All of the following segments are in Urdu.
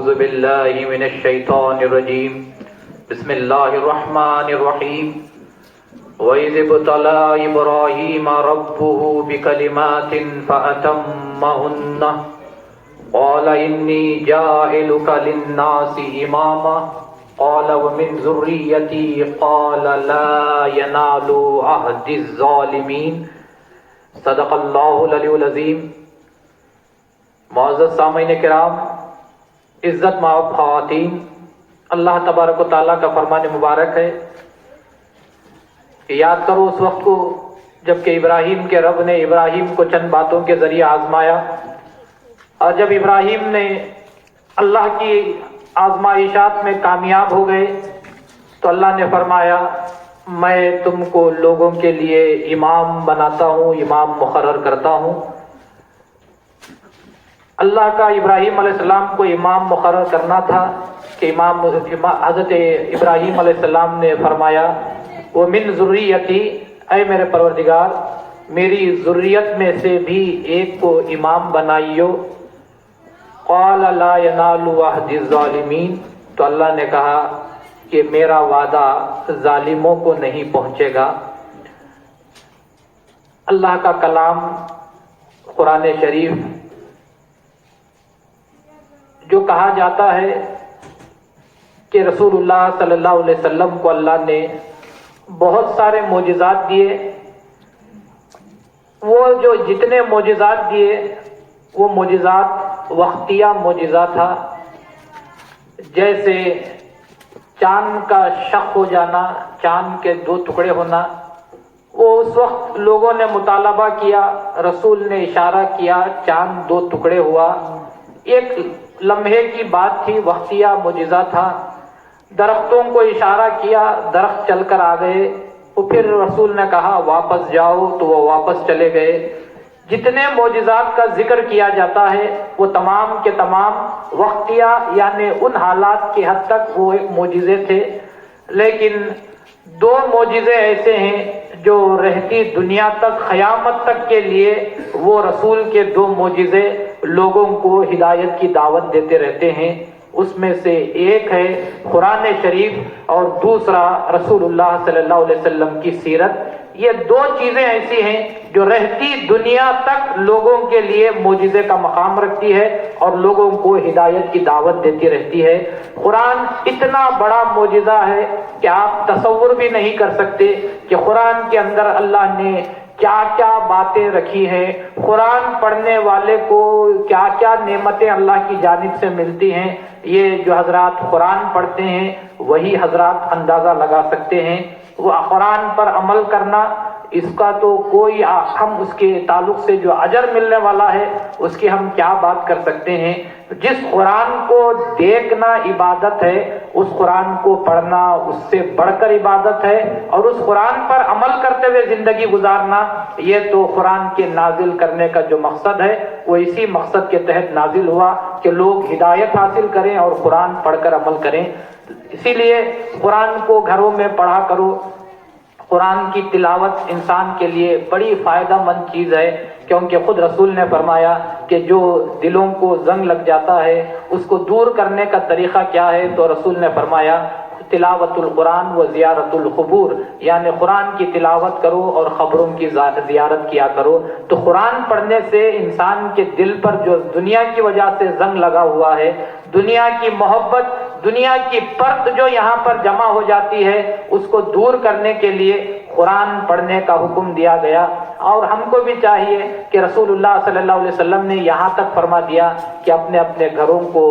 أعوذ بالله من الشيطان الرجيم بسم الله الرحمن الرحيم وإذ ابتلى إبراهيم ربه بكلمات فأتمهن قال إني جاعلك للناس إماما قال ومن ذريتي قال لا ينال عهد الظالمين صدق اللہ العلی العظیم۔ معزز سامعین کرام، عزت مآب خواتین، اللہ تبارک و تعالیٰ کا فرمان مبارک ہے کہ یاد کرو اس وقت کو جب کہ ابراہیم کے رب نے ابراہیم کو چند باتوں کے ذریعے آزمایا، اور جب ابراہیم نے اللہ کی آزمائشات میں کامیاب ہو گئے تو اللہ نے فرمایا میں تم کو لوگوں کے لیے امام بناتا ہوں، امام مقرر کرتا ہوں۔ اللہ کا ابراہیم علیہ السلام کو امام مقرر کرنا تھا کہ حضرت ابراہیم علیہ السلام نے فرمایا وہ من ذریتی، اے میرے پروردگار میری ذریت میں سے بھی ایک کو امام بنائیو۔ قال لا ینال عہد الظالمین، تو اللہ نے کہا کہ میرا وعدہ ظالموں کو نہیں پہنچے گا۔ اللہ کا کلام قرآن شریف جو کہا جاتا ہے کہ رسول اللہ صلی اللہ علیہ وسلم کو اللہ نے بہت سارے معجزات دیے، وہ جو جتنے معجزات دیے وہ معجزات وقتیہ معجزہ تھا، جیسے چاند کا شق ہو جانا، چاند کے دو ٹکڑے ہونا، وہ اس وقت لوگوں نے مطالبہ کیا، رسول نے اشارہ کیا، چاند دو ٹکڑے ہوا، ایک لمحے کی بات تھی، وقتیہ معجزہ تھا۔ درختوں کو اشارہ کیا، درخت چل کر آ گئے، تو پھر رسول نے کہا واپس جاؤ تو وہ واپس چلے گئے۔ جتنے معجزات کا ذکر کیا جاتا ہے وہ تمام کے تمام وقتیہ یعنی ان حالات کی حد تک وہ ایک معجزے تھے، لیکن دو معجزے ایسے ہیں جو رہتی دنیا تک قیامت تک کے لیے وہ رسول کے دو معجزے لوگوں کو ہدایت کی دعوت دیتے رہتے ہیں۔ اس میں سے ایک ہے قرآن شریف اور دوسرا رسول اللہ صلی اللہ علیہ وسلم کی سیرت۔ یہ دو چیزیں ایسی ہیں جو رہتی دنیا تک لوگوں کے لیے معجزے کا مقام رکھتی ہے اور لوگوں کو ہدایت کی دعوت دیتی رہتی ہے۔ قرآن اتنا بڑا معجزہ ہے کہ آپ تصور بھی نہیں کر سکتے کہ قرآن کے اندر اللہ نے کیا کیا باتیں رکھی ہیں، قرآن پڑھنے والے کو کیا کیا نعمتیں اللہ کی جانب سے ملتی ہیں۔ یہ جو حضرات قرآن پڑھتے ہیں وہی حضرات اندازہ لگا سکتے ہیں۔ وہ قرآن پر عمل کرنا، اس کا تو کوئی ہم اس کے تعلق سے جو اجر ملنے والا ہے اس کی ہم کیا بات کر سکتے ہیں۔ جس قرآن کو دیکھنا عبادت ہے، اس قرآن کو پڑھنا اس سے بڑھ کر عبادت ہے، اور اس قرآن پر عمل کرتے ہوئے زندگی گزارنا، یہ تو قرآن کے نازل کرنے کا جو مقصد ہے وہ اسی مقصد کے تحت نازل ہوا کہ لوگ ہدایت حاصل کریں اور قرآن پڑھ کر عمل کریں۔ اسی لیے قرآن کو گھروں میں پڑھا کرو۔ قرآن کی تلاوت انسان کے لیے بڑی فائدہ مند چیز ہے، کیونکہ خود رسول نے فرمایا کہ جو دلوں کو زنگ لگ جاتا ہے اس کو دور کرنے کا طریقہ کیا ہے، تو رسول نے فرمایا تلاوت القرآن و زیارت القبور، یعنی قرآن کی تلاوت کرو اور قبروں کی زیارت کیا کرو۔ تو قرآن پڑھنے سے انسان کے دل پر جو دنیا کی وجہ سے زنگ لگا ہوا ہے، دنیا کی محبت، دنیا کی پرت جو یہاں پر جمع ہو جاتی ہے، اس کو دور کرنے کے لیے قرآن پڑھنے کا حکم دیا گیا۔ اور ہم کو بھی چاہیے کہ رسول اللہ صلی اللہ علیہ وسلم نے یہاں تک فرما دیا کہ اپنے اپنے گھروں کو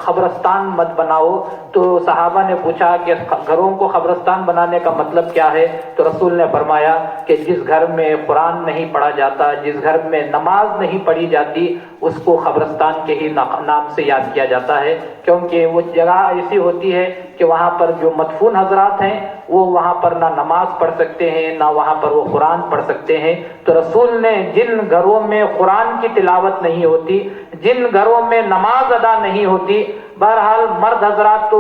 قبرستان مت بناؤ۔ تو صحابہ نے پوچھا کہ گھروں کو قبرستان بنانے کا مطلب کیا ہے، تو رسول نے فرمایا کہ جس گھر میں قرآن نہیں پڑھا جاتا، جس گھر میں نماز نہیں پڑھی جاتی، اس کو قبرستان کے ہی نام سے یاد کیا جاتا ہے، کیونکہ وہ جگہ ایسی ہوتی ہے کہ وہاں پر جو مدفون حضرات ہیں وہ وہاں پر نہ نماز پڑھ سکتے ہیں نہ وہاں پر وہ قرآن پڑھ سکتے ہیں۔ تو رسول نے جن گھروں میں قرآن کی تلاوت نہیں ہوتی، جن گھروں میں نماز ادا نہیں ہوتی، بہرحال مرد حضرات تو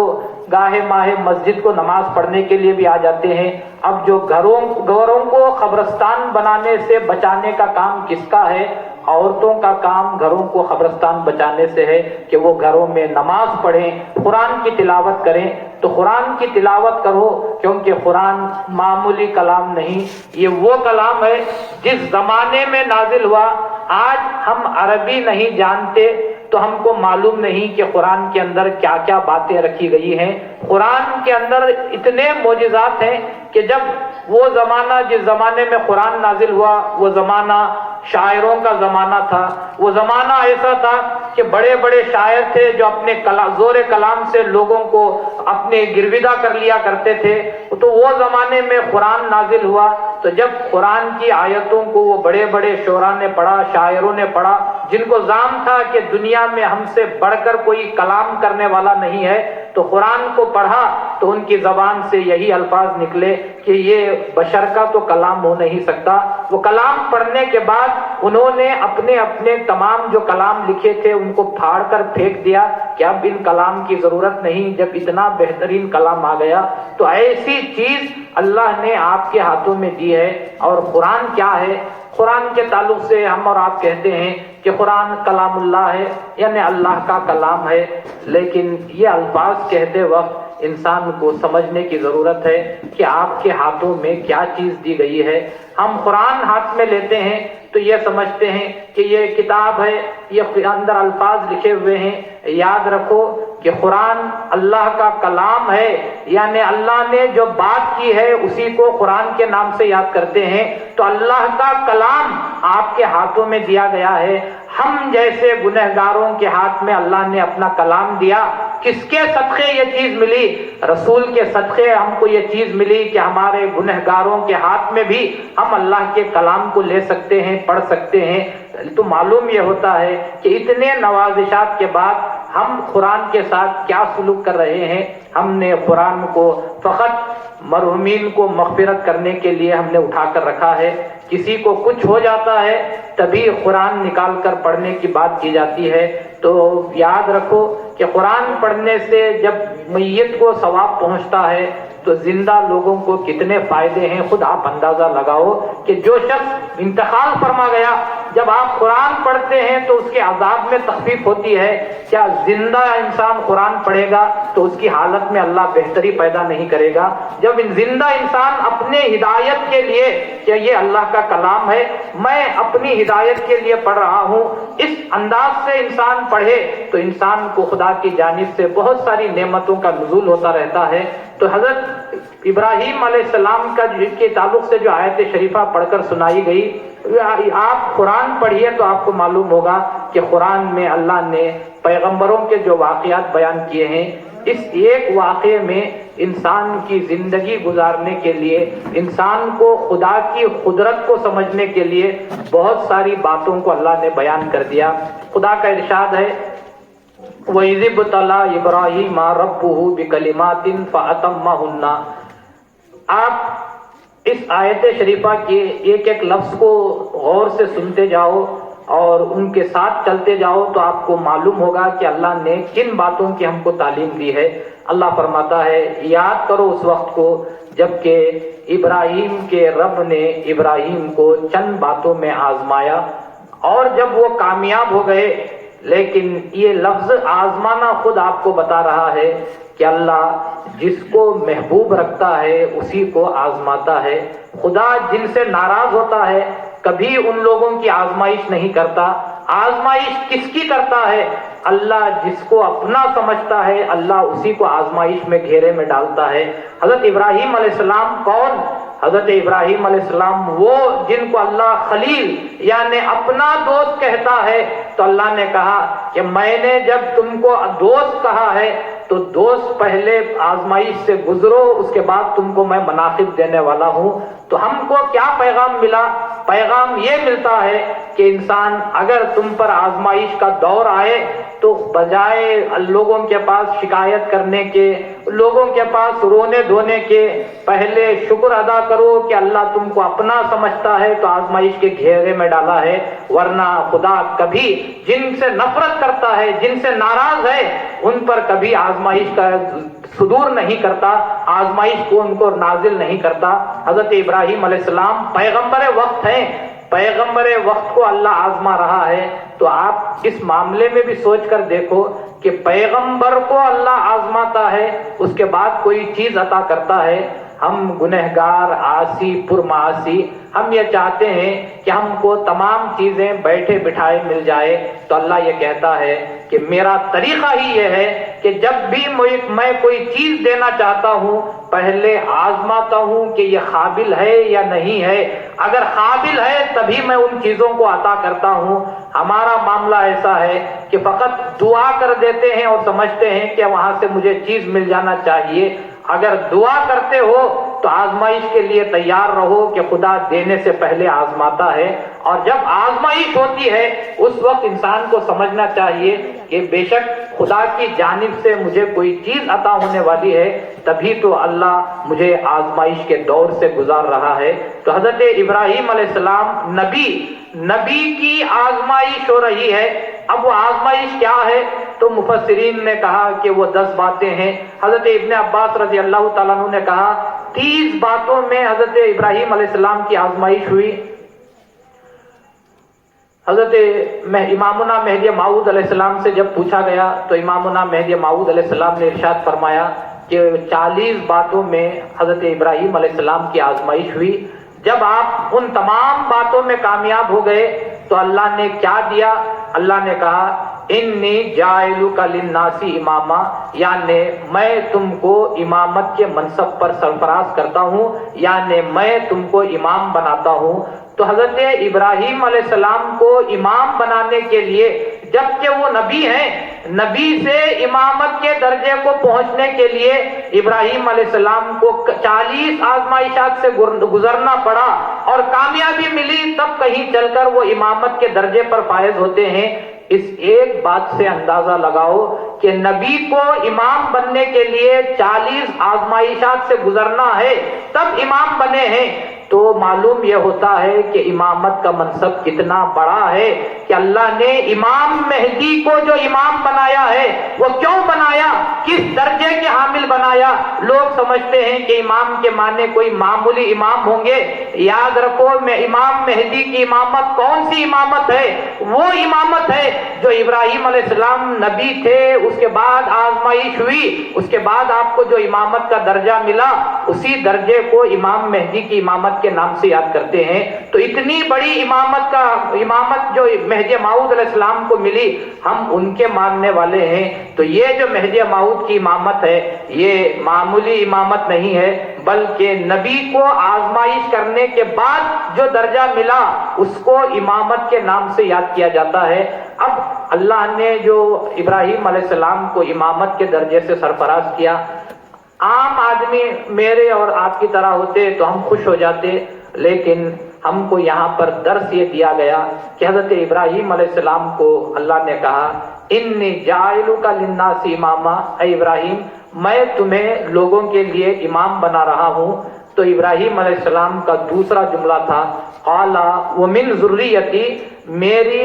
گاہے ماہے مسجد کو نماز پڑھنے کے لیے بھی آ جاتے ہیں۔ اب جو گھروں کو قبرستان بنانے سے بچانے کا کام کس کا ہے، عورتوں کا کام گھروں کو قبرستان بچانے سے ہے کہ وہ گھروں میں نماز پڑھیں، قرآن کی تلاوت کریں، تو قرآن کی تلاوت کرو، کیونکہ قرآن معمولی کلام نہیں، یہ وہ کلام ہے جس زمانے میں نازل ہوا۔ آج ہم عربی نہیں جانتے تو ہم کو معلوم نہیں کہ قرآن کے اندر کیا کیا باتیں رکھی گئی ہیں۔ قرآن کے اندر اتنے معجزات ہیں کہ جب وہ زمانہ، جس زمانے میں قرآن نازل ہوا، وہ زمانہ شاعروں کا زمانہ تھا۔ وہ زمانہ ایسا تھا کہ بڑے بڑے شاعر تھے جو اپنے زور کلام سے لوگوں کو اپنے گرویدہ کر لیا کرتے تھے۔ تو وہ زمانے میں قرآن نازل ہوا، تو جب قرآن کی آیتوں کو وہ بڑے بڑے شعراء نے پڑھا، شاعروں نے پڑھا، جن کو ظان تھا کہ دنیا میں ہم سے بڑھ کر کوئی کلام کرنے والا نہیں ہے، تو قرآن کو پڑھا تو ان کی زبان سے یہی الفاظ نکلے کہ یہ بشر کا تو کلام ہو نہیں سکتا۔ وہ کلام پڑھنے کے بعد انہوں نے اپنے اپنے تمام جو کلام لکھے تھے ان کو پھاڑ کر پھینک دیا کہ اب ان کلام کی ضرورت نہیں، جب اتنا بہترین کلام آ گیا۔ تو ایسی چیز اللہ نے آپ کے ہاتھوں میں دی ہے۔ اور قرآن کیا ہے؟ قرآن کے تعلق سے ہم اور آپ کہتے ہیں کہ قرآن کلام اللہ ہے، یعنی اللہ کا کلام ہے، لیکن یہ الفاظ کہتے وقت انسان کو سمجھنے کی ضرورت ہے کہ آپ کے ہاتھوں میں کیا چیز دی گئی ہے۔ ہم قرآن ہاتھ میں لیتے ہیں تو یہ سمجھتے ہیں کہ یہ کتاب ہے، یہ اندر الفاظ لکھے ہوئے ہیں۔ یاد رکھو کہ قرآن اللہ کا کلام ہے، یعنی اللہ نے جو بات کی ہے اسی کو قرآن کے نام سے یاد کرتے ہیں۔ تو اللہ کا کلام آپ کے ہاتھوں میں دیا گیا ہے۔ ہم جیسے گنہگاروں کے ہاتھ میں اللہ نے اپنا کلام دیا۔ کس کے صدقے یہ چیز ملی؟ رسول کے صدقے ہم کو یہ چیز ملی کہ ہمارے گنہگاروں کے ہاتھ میں بھی ہم اللہ کے کلام کو لے سکتے ہیں، پڑھ سکتے ہیں۔ تو معلوم یہ ہوتا ہے کہ اتنے نوازشات کے بعد ہم قرآن کے ساتھ کیا سلوک کر رہے ہیں۔ ہم نے قرآن کو فقط مرحومین کو مغفرت کرنے کے لیے ہم نے اٹھا کر رکھا ہے۔ کسی کو کچھ ہو جاتا ہے تبھی قرآن نکال کر پڑھنے کی بات کی جاتی ہے۔ تو یاد رکھو کہ قرآن پڑھنے سے جب میت کو ثواب پہنچتا ہے تو زندہ لوگوں کو کتنے فائدے ہیں خود آپ اندازہ لگاؤ کہ جو شخص انتقال فرما گیا، جب آپ قرآن پڑھتے ہیں تو اس کے عذاب میں تخفیف ہوتی ہے۔ کیا زندہ انسان قرآن پڑھے گا تو اس کی حالت میں اللہ بہتری پیدا نہیں کرے گا؟ جب زندہ انسان اپنے ہدایت کے لیے کہ یہ اللہ کا کلام ہے، میں اپنی ہدایت کے لیے پڑھ رہا ہوں، اس انداز سے انسان پڑھے تو انسان کو خدا کی جانب سے بہت ساری نعمتوں کا نزول ہوتا رہتا ہے۔ تو حضرت ابراہیم علیہ السلام کا جن کے تعلق سے جو آیت شریفہ پڑھ کر سنائی گئی، آپ قرآن پڑھیے تو آپ کو معلوم ہوگا کہ قرآن میں اللہ نے پیغمبروں کے جو واقعات بیان کیے ہیں، اس ایک واقعے میں انسان کی زندگی گزارنے کے لیے، انسان کو خدا کی قدرت کو سمجھنے کے لیے بہت ساری باتوں کو اللہ نے بیان کر دیا۔ خدا کا ارشاد ہے وَإِذِ ابْتَلَىٰ إِبْرَاهِيمَ رَبُّهُ بِكَلِمَاتٍ فَأَتَمَّهُنَّ۔ آپ اس آیت شریفہ کے ایک ایک لفظ کو غور سے سنتے جاؤ اور ان کے ساتھ چلتے جاؤ تو آپ کو معلوم ہوگا کہ اللہ نے کن باتوں کی ہم کو تعلیم دی ہے۔ اللہ فرماتا ہے یاد کرو اس وقت کو جب کہ ابراہیم کے رب نے ابراہیم کو چند باتوں میں آزمایا اور جب وہ کامیاب ہو گئے، لیکن یہ لفظ آزمانا خود آپ کو بتا رہا ہے کہ اللہ جس کو محبوب رکھتا ہے اسی کو آزماتا ہے۔ خدا جن سے ناراض ہوتا ہے کبھی ان لوگوں کی آزمائش نہیں کرتا۔ آزمائش کس کی کرتا ہے؟ اللہ جس کو اپنا سمجھتا ہے اللہ اسی کو آزمائش میں گھیرے میں ڈالتا ہے۔ حضرت ابراہیم علیہ السلام کون؟ حضرت ابراہیم علیہ السلام وہ جن کو اللہ خلیل یعنی اپنا دوست کہتا ہے۔ تو اللہ نے کہا کہ میں نے جب تم کو دوست کہا ہے تو دوست پہلے آزمائش سے گزرو، اس کے بعد تم کو میں مناقب دینے والا ہوں۔ تو ہم کو کیا پیغام ملا؟ پیغام یہ ملتا ہے کہ انسان اگر تم پر آزمائش کا دور آئے تو بجائے لوگوں کے پاس شکایت کرنے کے، لوگوں کے پاس رونے دھونے کے، پہلے شکر ادا کرو کہ اللہ تم کو اپنا سمجھتا ہے تو آزمائش کے گھیرے میں ڈالا ہے، ورنہ خدا کبھی جن سے نفرت کرتا ہے، جن سے ناراض ہے، ان پر کبھی آزمائش کا صدور نہیں کرتا، آزمائش کو ان کو نازل نہیں کرتا۔ حضرت ابراہیم علیہ السلام پیغمبر وقت ہیں، پیغمبر وقت کو اللہ آزما رہا ہے، تو آپ اس معاملے میں بھی سوچ کر دیکھو کہ پیغمبر کو اللہ آزماتا ہے، اس کے بعد کوئی چیز عطا کرتا ہے۔ ہم گنہگار، عاصی، پرمعاصی، ہم یہ چاہتے ہیں کہ ہم کو تمام چیزیں بیٹھے بٹھائے مل جائے، تو اللہ یہ کہتا ہے کہ میرا طریقہ ہی یہ ہے کہ جب بھی میں کوئی چیز دینا چاہتا ہوں پہلے آزماتا ہوں کہ یہ قابل ہے یا نہیں ہے۔ اگر قابل ہے تبھی میں ان چیزوں کو عطا کرتا ہوں۔ ہمارا معاملہ ایسا ہے کہ فقط دعا کر دیتے ہیں اور سمجھتے ہیں کہ وہاں سے مجھے چیز مل جانا چاہیے۔ اگر دعا کرتے ہو تو آزمائش کے لیے تیار رہو کہ خدا دینے سے پہلے آزماتا ہے، اور جب آزمائش ہوتی ہے اس وقت انسان کو سمجھنا چاہیے کہ بے شک خدا کی جانب سے مجھے کوئی چیز عطا ہونے والی ہے، تبھی تو اللہ مجھے آزمائش کے دور سے گزار رہا ہے۔ تو حضرت ابراہیم علیہ السلام نبی کی آزمائش ہو رہی ہے۔ اب وہ آزمائش کیا ہے؟ تو مفسرین نے کہا کہ وہ 10 باتیں ہیں۔ حضرت ابن عباس رضی اللہ تعالیٰ عنہ نے کہا 30 باتوں میں حضرت ابراہیم علیہ السلام کی آزمائش ہوئی۔ حضرت امامنا مہدی موعود علیہ السلام سے جب پوچھا گیا تو امامنا مہدی موعود علیہ السلام نے ارشاد فرمایا کہ 40 باتوں میں حضرت ابراہیم علیہ السلام کی آزمائش ہوئی۔ جب آپ ان تمام باتوں میں کامیاب ہو گئے تو اللہ نے کیا دیا؟ اللہ نے کہا انی جاعلک للناس اماما، یعنی میں تم کو امامت کے منصب پر سرفراز کرتا ہوں، یعنی میں تم کو امام بناتا ہوں۔ تو حضرت ابراہیم علیہ السلام کو امام بنانے کے لیے، جبکہ وہ نبی ہیں، نبی سے امامت کے درجے کو پہنچنے کے لیے ابراہیم علیہ السلام کو 40 آزمائشات سے گزرنا پڑا اور کامیابی ملی، تب کہیں چل کر وہ امامت کے درجے پر فائز ہوتے ہیں۔ اس ایک بات سے اندازہ لگاؤ کہ نبی کو امام بننے کے لیے 40 آزمائشات سے گزرنا ہے تب امام بنے ہیں، تو معلوم یہ ہوتا ہے کہ امامت کا منصب کتنا بڑا ہے کہ اللہ نے امام مہدی کو جو امام بنایا ہے وہ کیوں بنایا، کس درجے کے حامل بنایا؟ لوگ سمجھتے ہیں کہ امام کے معنی کوئی معمولی امام ہوں گے۔ یاد رکھو میں امام مہدی کی امامت کون سی امامت ہے؟ وہ امامت ہے جو ابراہیم علیہ السلام نبی تھے، اس کے بعد آزمائش ہوئی، اس کے بعد آپ کو جو امامت کا درجہ ملا اسی درجے کو امام مہدی کی امامت کے نام سے یاد کرتے ہیں۔ تو اتنی بڑی امامت جو مہدی موعود علیہ السلام کو ملی، ہم ان کے ماننے والے ہیں۔ تو یہ جو مہدی موعود کی امامت ہے یہ معمولی امامت نہیں ہے، بلکہ نبی کو آزمائش کرنے کے بعد جو درجہ ملا اس کو امامت کے نام سے یاد کیا جاتا ہے۔ اب اللہ نے جو ابراہیم علیہ السلام کو امامت کے درجے سے سرفراز کیا، عام آدمی میرے اور آپ کی طرح ہوتے تو ہم خوش ہو جاتے، لیکن ہم کو یہاں پر درس یہ دیا گیا کہ حضرت ابراہیم علیہ السلام کو اللہ نے کہا انی جاعلک للناس اماما، اے ابراہیم میں تمہیں لوگوں کے لیے امام بنا رہا ہوں۔ تو ابراہیم علیہ السلام کا دوسرا جملہ تھا قال ومن ذریتی، میری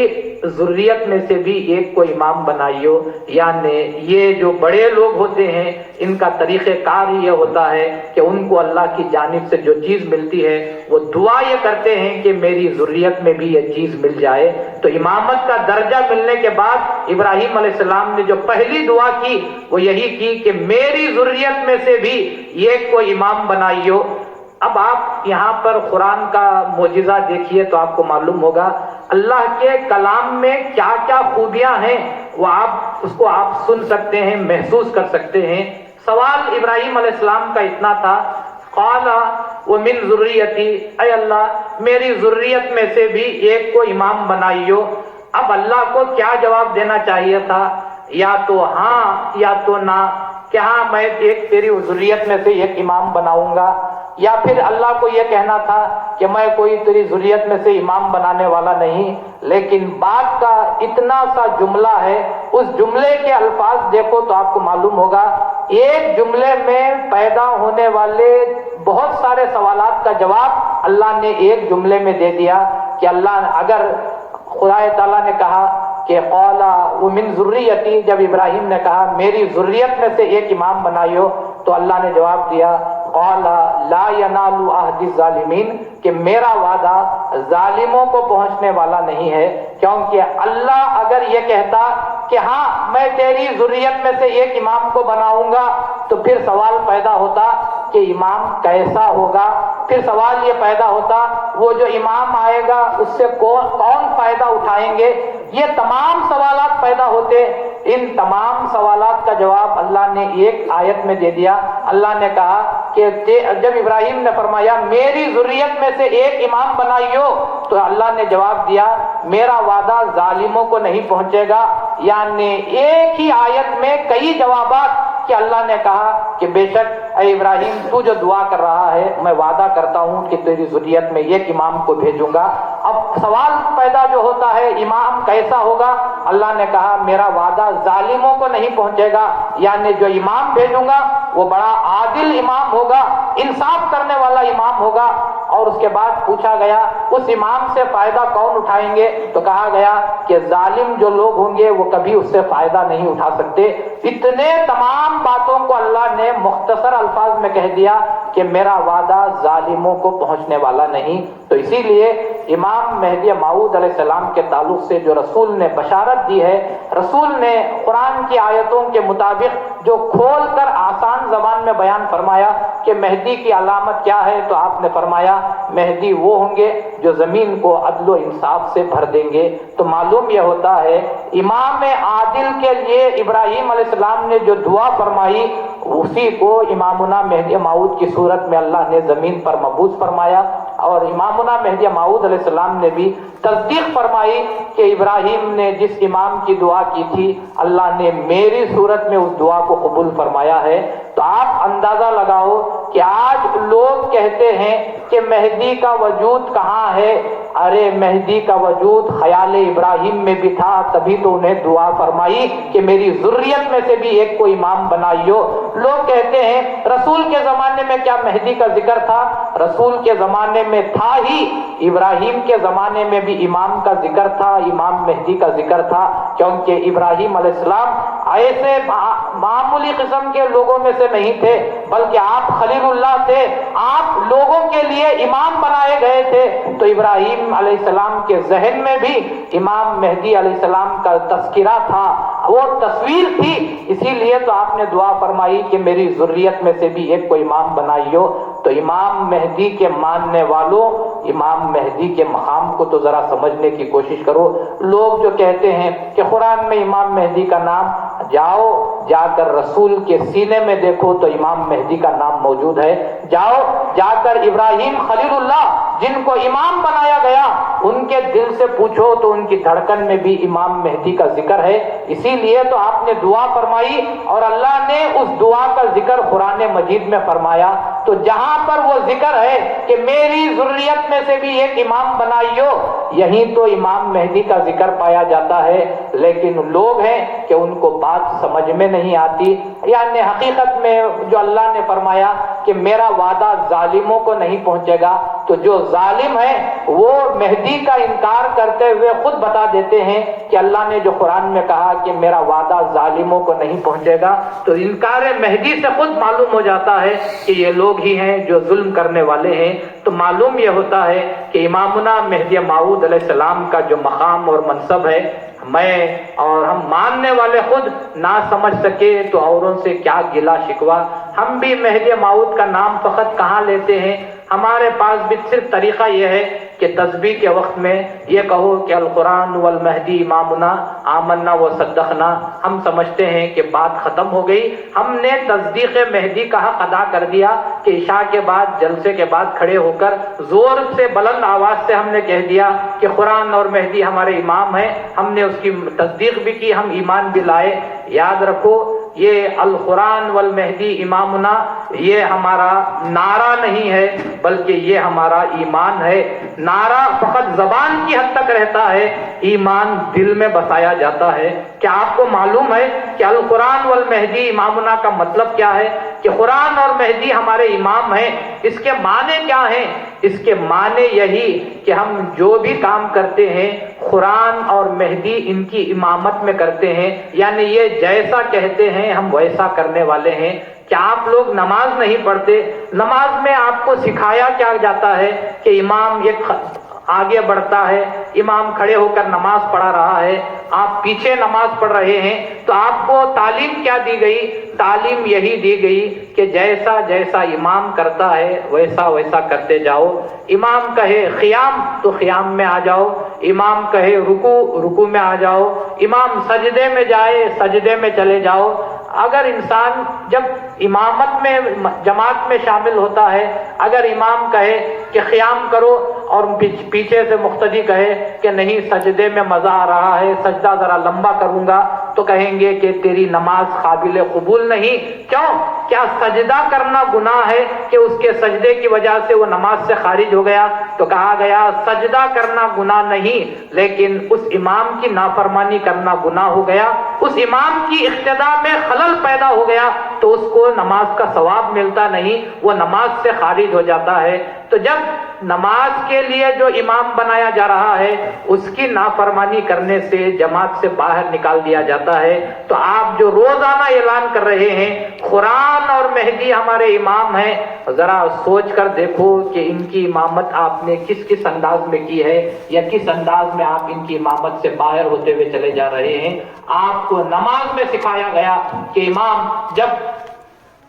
ذریت میں سے بھی ایک کو امام بنائیو، یعنی یہ جو بڑے لوگ ہوتے ہیں ان کا طریقہ کار یہ ہوتا ہے کہ ان کو اللہ کی جانب سے جو چیز ملتی ہے وہ دعا یہ کرتے ہیں کہ میری ذریت میں بھی یہ چیز مل جائے۔ تو امامت کا درجہ ملنے کے بعد ابراہیم علیہ السلام نے جو پہلی دعا کی وہ یہی کی کہ میری ذریت میں سے بھی ایک کو امام بنائیو۔ اب آپ یہاں پر قرآن کا معجزہ دیکھیے تو آپ کو معلوم ہوگا اللہ کے کلام میں کیا کیا خوبیاں ہیں، وہ اس کو آپ سن سکتے ہیں، محسوس کر سکتے ہیں۔ سوال ابراہیم علیہ السلام کا اتنا تھا قال ومن ذریتی، اے اللہ میری ذریت میں سے بھی ایک کو امام بنائیو۔ اب اللہ کو کیا جواب دینا چاہیے تھا؟ یا تو ہاں یا تو نہ، کہ ہاں میں ایک تیری ذریت میں سے ایک امام بناؤں گا، یا پھر اللہ کو یہ کہنا تھا کہ میں کوئی تیری ذریت میں سے امام بنانے والا نہیں۔ لیکن بات کا اتنا سا جملہ ہے، اس جملے کے الفاظ دیکھو تو آپ کو معلوم ہوگا ایک جملے میں پیدا ہونے والے بہت سارے سوالات کا جواب اللہ نے ایک جملے میں دے دیا کہ اللہ اگر خدا تعالیٰ نے کہا کہ قال ومن ذریتی، جب ابراہیم نے کہا میری ذریت میں سے ایک امام بنائیو، تو اللہ نے جواب دیا قال لا ینال عہد الظالمین کہ میرا وعدہ ظالموں کو پہنچنے والا نہیں ہے، کیونکہ اللہ اگر یہ کہتا کہ ہاں میں تیری ذریت میں سے ایک امام کو بناؤں گا تو پھر سوال پیدا ہوتا کہ امام کیسا ہوگا، پھر سوال یہ پیدا ہوتا وہ جو امام آئے گا اس سے کون فائدہ اٹھائیں گے، یہ تمام سوالات پیدا ہوتے۔ ان تمام سوالات کا جواب اللہ نے ایک آیت میں دے دیا۔ اللہ نے کہا کہ جب ابراہیم نے فرمایا میری ذریت میں سے ایک امام بنائیو، تو اللہ نے جواب دیا میرا وعدہ ظالموں کو نہیں پہنچے گا۔ یعنی ایک ہی آیت میں کئی جوابات کہ اللہ نے کہا کہ بے شک اے ابراہیم تو جو دعا کر رہا ہے میں وعدہ کرتا ہوں کہ تیری ذریت میں ایک امام کو بھیجوں گا۔ اب سوال پیدا جو ہوتا ہے امام کیسا ہوگا، اللہ نے کہا میرا وعدہ ظالموں کو نہیں پہنچے گا، یعنی جو امام بھیجوں گا وہ بڑا عادل امام ہوگا، انصاف کرنے والا امام ہوگا۔ اور اس کے بعد پوچھا گیا اس امام سے فائدہ کون اٹھائیں گے، تو کہا گیا کہ ظالم جو لوگ ہوں گے وہ کبھی اس سے فائدہ نہیں اٹھا سکتے۔ اتنے تمام باتوں کو اللہ نے مختصر الفاظ میں کہہ دیا کہ میرا وعدہ ظالموں کو پہنچنے والا نہیں۔ تو اسی لیے امام مہدی موعود علیہ السلام کے تعلق سے جو رسول نے بشارت دی ہے، رسول نے قرآن کی آیتوں کے مطابق جو کھول کر آسان زبان میں بیان فرمایا کہ مہدی کی علامت کیا ہے، تو آپ نے فرمایا مہدی وہ ہوں گے جو زمین کو عدل و انصاف سے بھر دیں گے۔ تو معلوم یہ ہوتا ہے امام عادل کے لیے ابراہیم علیہ السلام نے جو دعا فرمائی اسی کو امامنا مہدی موعود کی صورت میں اللہ نے زمین پر مبعوث فرمایا، اور امامنا مہدی موعود علیہ السلام نے بھی تصدیق فرمائی کہ ابراہیم نے جس امام کی دعا کی تھی اللہ نے میری صورت میں اس دعا کو قبول فرمایا ہے۔ تو آپ اندازہ لگاؤ کہ آج لوگ کہتے ہیں کہ مہدی کا وجود کہاں ہے، ارے مہدی کا وجود خیال ابراہیم میں بھی تھا، تبھی تو انہیں دعا فرمائی کہ میری ذریت میں سے بھی ایک کو امام بنائیو۔ لوگ کہتے ہیں رسول کے زمانے میں کیا مہدی کا ذکر تھا، رسول کے زمانے میں تھا ہی، ابراہیم کے زمانے میں بھی امام کا ذکر تھا، امام مہدی کا ذکر تھا، کیونکہ ابراہیم علیہ السلام ایسے معمولی قسم کے لوگوں میں سے نہیں تھے، بلکہ آپ خلیل اللہ تھے، آپ لوگوں کے لیے امام بنائے گئے تھے۔ تو ابراہیم علیہ السلام کے ذہن میں بھی امام مہدی علیہ السلام کا تذکرہ تھا، وہ تصویر تھی، اسی لیے تو آپ نے دعا فرمائی کہ میری ذریت میں سے بھی ایک کو امام بنائیو۔ تو امام مہدی کے ماننے والوں امام مہدی کے مقام کو تو ذرا سمجھنے کی کوشش کرو۔ لوگ جو کہتے ہیں کہ قرآن میں امام مہدی کا نام، جاؤ جا کر رسول کے سینے میں دیکھو تو امام مہدی کا نام موجود ہے، جاؤ جا کر ابراہیم خلیل اللہ جن کو امام بنایا گیا ان کے دل سے پوچھو تو ان کی دھڑکن میں بھی امام مہدی کا ذکر ہے۔ اسی لیے تو آپ نے دعا فرمائی اور اللہ نے اس دعا کا ذکر قرآن مجید میں فرمایا۔ تو جہاں پر وہ ذکر ہے کہ میری ذریت میں سے بھی ایک امام بنائیو، یہیں تو امام مہدی کا ذکر پایا جاتا ہے، لیکن لوگ ہیں کہ ان کو بات سمجھ میں نہیں آتی۔ یعنی حقیقت میں جو اللہ نے فرمایا کہ میرا وعدہ ظالموں کو نہیں پہنچے گا، تو جو ظالم ہے وہ مہدی کا انکار کرتے ہوئے خود بتا دیتے ہیں کہ اللہ نے جو قرآن میں کہا کہ میرا وعدہ ظالموں کو نہیں پہنچے گا، تو انکار مہدی سے خود معلوم ہو جاتا ہے کہ یہ لوگ ہی ہیں جو ظلم کرنے والے ہیں۔ تو معلوم یہ ہوتا ہے کہ امامنا مہدی موعود علیہ السلام کا جو مقام اور منصب ہے، میں اور ہم ماننے والے خود نہ سمجھ سکے تو اوروں سے کیا گلا شکوا۔ ہم بھی مہدی موعود کا نام فقط کہاں لیتے ہیں، ہمارے پاس بھی صرف طریقہ یہ ہے کہ تسبیح کے وقت میں یہ کہو کہ القرآن والمہدی امامنا آمنا و صدقنا، ہم سمجھتے ہیں کہ بات ختم ہو گئی، ہم نے تصدیق مہدی کا حق ادا کر دیا کہ عشاء کے بعد جلسے کے بعد کھڑے ہو کر زور سے بلند آواز سے ہم نے کہہ دیا کہ قرآن اور مہدی ہمارے امام ہیں، ہم نے اس کی تصدیق بھی کی، ہم ایمان بھی لائے۔ یاد رکھو یہ القرآن والمہدی امامنا یہ ہمارا نعرہ نہیں ہے بلکہ یہ ہمارا ایمان ہے۔ نعرہ فقط زبان کی حد تک رہتا ہے، ایمان دل میں بسایا جاتا ہے۔ کیا آپ کو معلوم ہے کہ القرآن والمہدی امامنا کا مطلب کیا ہے؟ کہ قرآن اور مہدی ہمارے امام ہیں۔ اس کے معنی کیا ہیں؟ اس کے معنی یہی کہ ہم جو بھی کام کرتے ہیں قرآن اور مہدی ان کی امامت میں کرتے ہیں، یعنی یہ جیسا کہتے ہیں ہم ویسا کرنے والے ہیں۔ کہ آپ لوگ نماز نہیں پڑھتے. نماز میں آپ کو سکھایا کیا جاتا ہے کہ امام ایک آگے بڑھتا ہے, امام کھڑے ہو کر نماز پڑھا رہا ہے, آپ پیچھے نماز پڑھ رہے ہیں, تو آپ کو تعلیم کیا دی گئی؟ تعلیم یہی دی گئی کہ جیسا جیسا امام کرتا ہے ویسا ویسا کرتے جاؤ. امام کہے قیام تو قیام میں آ جاؤ, امام کہے رکوع میں آ جاؤ, امام سجدے میں جائے سجدے میں چلے جاؤ. اگر انسان جب امامت میں جماعت میں شامل ہوتا ہے, اگر امام کہے کہ قیام کرو اور پیچھے سے مقتدی کہے کہ نہیں سجدے میں مزہ آ رہا ہے, سجدہ ذرا لمبا کروں گا, تو کہیں گے کہ تیری نماز قابل قبول نہیں. کیوں؟ کیا سجدہ کرنا گناہ ہے کہ اس کے سجدے کی وجہ سے وہ نماز سے خارج ہو گیا؟ تو کہا گیا سجدہ کرنا گناہ نہیں, لیکن اس امام کی نافرمانی کرنا گناہ ہو گیا, اس امام کی اقتداء میں خلل پیدا ہو گیا تو اس کو نماز کا ثواب ملتا نہیں, وہ نماز سے خارج ہو جاتا ہے. تو جب نماز کے لیے جو امام بنایا جا رہا ہے اس کی نافرمانی کرنے سے جماعت سے باہر نکال دیا جاتا ہے. تو آپ جو روزانہ اعلان کر رہے ہیں قرآن اور مہدی ہمارے امام ہیں, ذرا سوچ کر دیکھو کہ ان کی امامت آپ نے کس کس انداز میں کی ہے, یا کس انداز میں آپ ان کی امامت سے باہر ہوتے ہوئے چلے جا رہے ہیں. آپ کو نماز میں سکھایا گیا کہ امام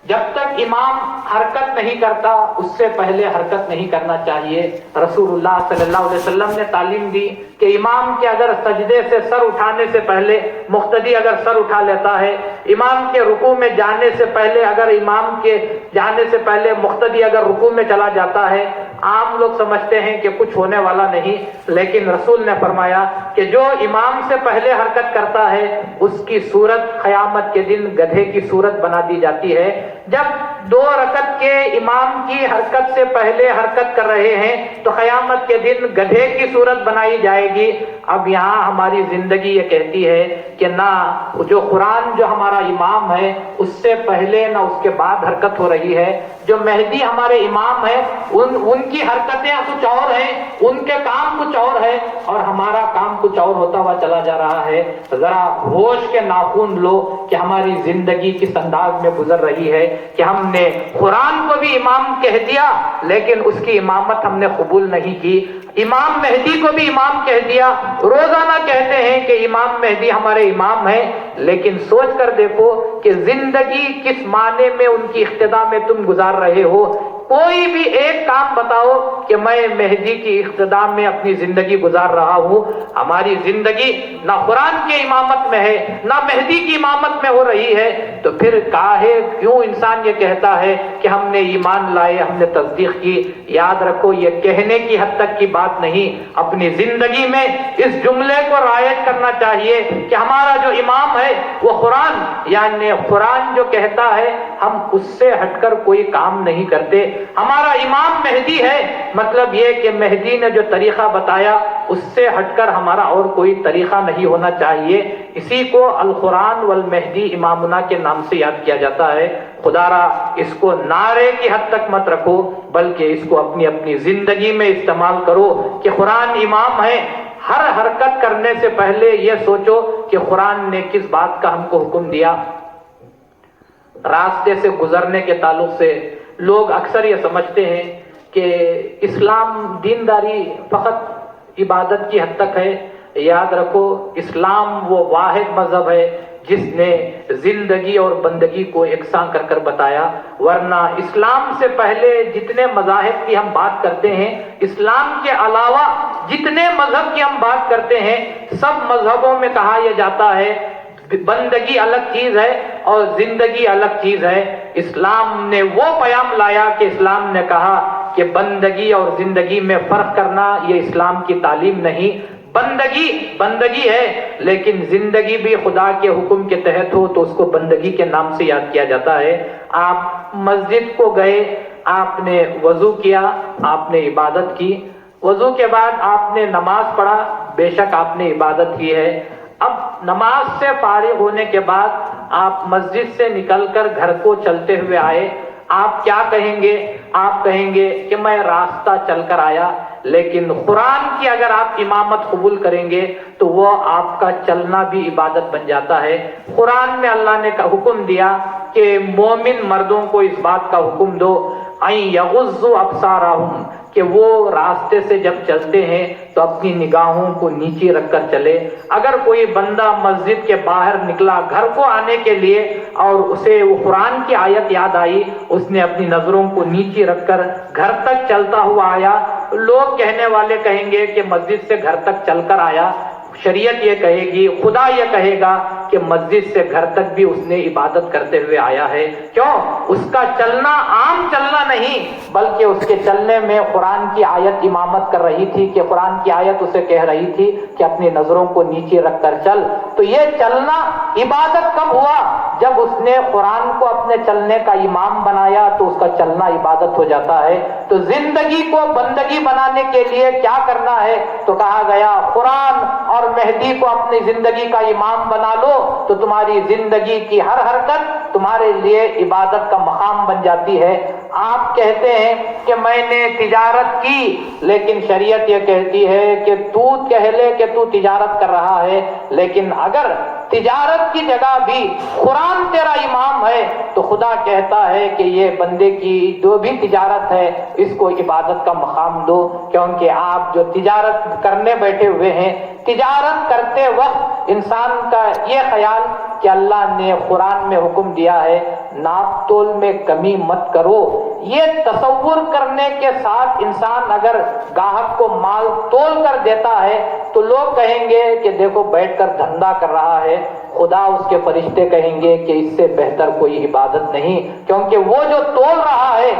جب تک امام حرکت نہیں کرتا اس سے پہلے حرکت نہیں کرنا چاہیے. رسول اللہ صلی اللہ علیہ وسلم نے تعلیم دی کہ امام کے اگر سجدے سے سر اٹھانے سے پہلے مقتدی اگر سر اٹھا لیتا ہے, امام کے رکوع میں جانے سے پہلے اگر امام کے جانے سے پہلے مقتدی اگر رکوع میں چلا جاتا ہے, عام لوگ سمجھتے ہیں کہ کچھ ہونے والا نہیں, لیکن رسول نے فرمایا کہ جو امام سے پہلے حرکت کرتا ہے اس کی صورت قیامت کے دن گدھے کی صورت بنا دی جاتی ہے. جب 2 رکعت کے امام کی حرکت سے پہلے حرکت کر رہے ہیں تو قیامت کے دن گدھے کی صورت بنائی جائے گی. اب یہاں ہماری زندگی یہ کہتی ہے کہ نہ جو قرآن جو ہمارا امام ہے اس سے پہلے نہ اس کے بعد حرکت ہو رہی ہے, جو مہدی ہمارے امام ہیں ان کی حرکتیں کچھ اور ہیں, ان کے کام کچھ اور ہے, اور ہمارا کام کچھ اور ہوتا ہوا چلا جا رہا ہے. ذرا ہوش کے ناخن لو کہ ہماری زندگی کس انداز میں گزر رہی ہے کہ ہم نے قرآن کو بھی امام کہہ دیا لیکن اس کی امامت ہم نے قبول نہیں کی, امام مہدی کو بھی امام کہہ دیا, روزانہ کہتے ہیں کہ امام مہدی ہمارے امام ہیں, لیکن سوچ کر دیکھو کہ زندگی کس معنی میں ان کی اقتداء میں تم گزار رہے ہو. کوئی بھی ایک کام بتاؤ کہ میں مہدی کی اقتداء میں اپنی زندگی گزار رہا ہوں. ہماری زندگی نہ قرآن کی امامت میں ہے نہ مہدی کی امامت میں ہو رہی ہے, تو پھر کاہے کیوں انسان یہ کہتا ہے کہ ہم نے ایمان لائے, ہم نے تصدیق کی. یاد رکھو یہ کہنے کی حد تک کی بات نہیں, اپنی زندگی میں اس جملے کو رعایت کرنا چاہیے کہ ہمارا جو امام ہے وہ قرآن, یعنی قرآن جو کہتا ہے ہم اس سے ہٹ کر کوئی کام نہیں کرتے. ہمارا امام مہدی ہے, مطلب یہ کہ مہدی نے جو طریقہ بتایا اس سے ہٹ کر ہمارا اور کوئی طریقہ نہیں ہونا چاہیے. اسی کو القرآن والمہدی امامنا کے نام سے یاد کیا جاتا ہے. خدا را اس کو نعرے کی حد تک مت رکھو بلکہ اس کو اپنی اپنی زندگی میں استعمال کرو کہ قرآن امام ہے. ہر حرکت کرنے سے پہلے یہ سوچو کہ قرآن نے کس بات کا ہم کو حکم دیا. راستے سے گزرنے کے تعلق سے لوگ اکثر یہ سمجھتے ہیں کہ اسلام دینداری فقط عبادت کی حد تک ہے. یاد رکھو اسلام وہ واحد مذہب ہے جس نے زندگی اور بندگی کو یکساں کر کر بتایا, ورنہ اسلام سے پہلے جتنے مذاہب کی ہم بات کرتے ہیں, اسلام کے علاوہ جتنے مذہب کی ہم بات کرتے ہیں, سب مذہبوں میں کہا یہ جاتا ہے بندگی الگ چیز ہے اور زندگی الگ چیز ہے. اسلام نے وہ پیام لایا کہ اسلام نے کہا کہ بندگی اور زندگی میں فرق کرنا یہ اسلام کی تعلیم نہیں. بندگی ہے لیکن زندگی بھی خدا کے حکم کے تحت ہو تو اس کو بندگی کے نام سے یاد کیا جاتا ہے. آپ مسجد کو گئے, آپ نے وضو کیا, آپ نے عبادت کی, وضو کے بعد آپ نے نماز پڑھا, بے شک آپ نے عبادت کی ہے. اب نماز سے فارغ ہونے کے بعد آپ مسجد سے نکل کر گھر کو چلتے ہوئے آئے, آپ کیا کہیں گے؟ آپ کہیں گے کہ میں راستہ چل کر آیا. لیکن قرآن کی اگر آپ امامت قبول کریں گے تو وہ آپ کا چلنا بھی عبادت بن جاتا ہے. قرآن میں اللہ نے حکم دیا کہ مومن مردوں کو اس بات کا حکم دو این یغضوا ابصارہم کہ وہ راستے سے جب چلتے ہیں تو اپنی نگاہوں کو نیچے رکھ کر چلے۔ اگر کوئی بندہ مسجد کے باہر نکلا گھر کو آنے کے لیے اور اسے وہ قرآن کی آیت یاد آئی، اس نے اپنی نظروں کو نیچے رکھ کر گھر تک چلتا ہوا آیا، لوگ کہنے والے کہیں گے کہ مسجد سے گھر تک چل کر آیا، شریعت یہ کہے گی، خدا یہ کہے گا کہ مسجد سے گھر تک بھی اس نے عبادت کرتے ہوئے آیا ہے۔ کیوں؟ اس کا چلنا عام چلنا نہیں، بلکہ اس کے چلنے میں قرآن کی آیت امامت کر رہی تھی، کہ قرآن کی آیت اسے کہہ رہی تھی کہ اپنی نظروں کو نیچے رکھ کر چل۔ تو یہ چلنا عبادت کب ہوا؟ جب اس نے قرآن کو اپنے چلنے کا امام بنایا تو اس کا چلنا عبادت ہو جاتا ہے۔ تو زندگی کو بندگی بنانے کے لیے کیا کرنا ہے؟ تو کہا گیا قرآن اور مہدی کو اپنی زندگی کا امام بنا لو تو تمہاری زندگی کی ہر حرکت تمہارے لیے عبادت کا مقام بن جاتی ہے۔ آپ کہتے ہیں کہ میں نے تجارت کی، لیکن شریعت یہ کہتی ہے کہ تو کہہ لے کہ تو تجارت کر رہا ہے، لیکن اگر تجارت کی جگہ بھی قرآن تیرا امام ہے تو خدا کہتا ہے کہ یہ بندے کی جو بھی تجارت ہے اس کو عبادت کا مقام دو، کیونکہ آپ جو تجارت کرنے بیٹھے ہوئے ہیں، تجارت کرتے وقت انسان کا یہ خیال کہ اللہ نے قرآن میں حکم دیا ہے ناپ تول میں کمی مت کرو، یہ تصور کرنے کے ساتھ انسان اگر گاہک کو مال تول کر دیتا ہے تو لوگ کہیں گے کہ دیکھو بیٹھ کر دھندا کر رہا ہے، خدا اس کے فرشتے کہیں گے کہ اس سے بہتر کوئی عبادت نہیں، کیونکہ وہ جو تول رہا ہے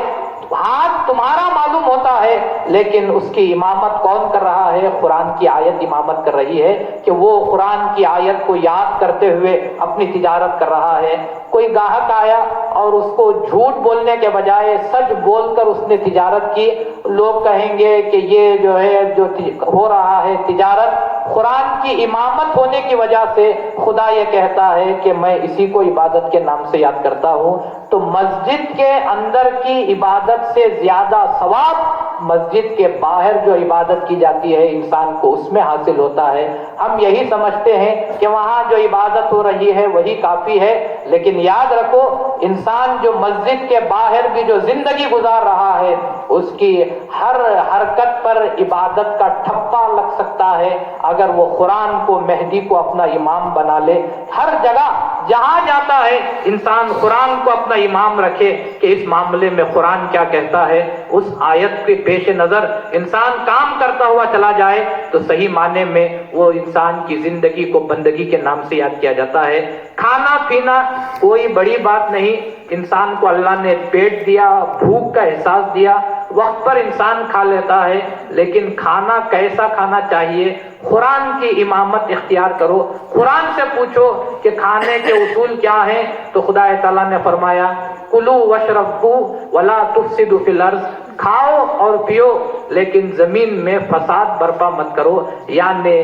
ہاتھ تمہارا معلوم ہوتا ہے، لیکن اس کی امامت کون کر رہا ہے؟ قرآن کی آیت امامت کر رہی ہے کہ وہ قرآن کی آیت کو یاد کرتے ہوئے اپنی تجارت کر رہا ہے۔ کوئی گاہک آیا اور اس کو جھوٹ بولنے کے بجائے سچ بول کر اس نے تجارت کی، لوگ کہیں گے کہ یہ جو ہے جو ہو رہا ہے تجارت قرآن کی امامت ہونے کی وجہ سے خدا یہ کہتا ہے کہ میں اسی کو عبادت کے نام سے یاد کرتا ہوں۔ تو مسجد کے اندر کی عبادت سے زیادہ ثواب مسجد کے باہر جو عبادت کی جاتی ہے انسان کو اس میں حاصل ہوتا ہے۔ ہم یہی سمجھتے ہیں کہ وہاں جو عبادت ہو رہی ہے وہی کافی ہے، لیکن یاد رکھو انسان جو مسجد کے باہر بھی جو زندگی گزار رہا ہے اس کی ہر حرکت پر عبادت کا ٹھپا لگ سکتا ہے اگر وہ قرآن کو مہدی کو اپنا امام بنا لے۔ ہر جگہ جہاں جاتا ہے انسان قرآن کو اپنا امام رکھے کہ اس معاملے میں قرآن کیا کہتا ہے، اس آیت کے پیش نظر انسان کام کرتا ہوا چلا جائے تو صحیح معنی میں وہ انسان کی زندگی کو بندگی کے نام سے یاد کیا جاتا ہے۔ کھانا پینا کوئی بڑی بات نہیں، انسان کو اللہ نے پیٹ دیا، بھوک کا احساس دیا، وقت پر انسان کھا لیتا ہے، لیکن کھانا کیسا کھانا چاہیے؟ قرآن کی امامت اختیار کرو، قرآن سے پوچھو کہ کھانے کے اصول کیا ہیں، تو خدا تعالیٰ نے فرمایا کلو وشربو ولا تفسدوا فی الارض، کھاؤ اور پیو لیکن زمین میں فساد برپا مت کرو۔ یعنی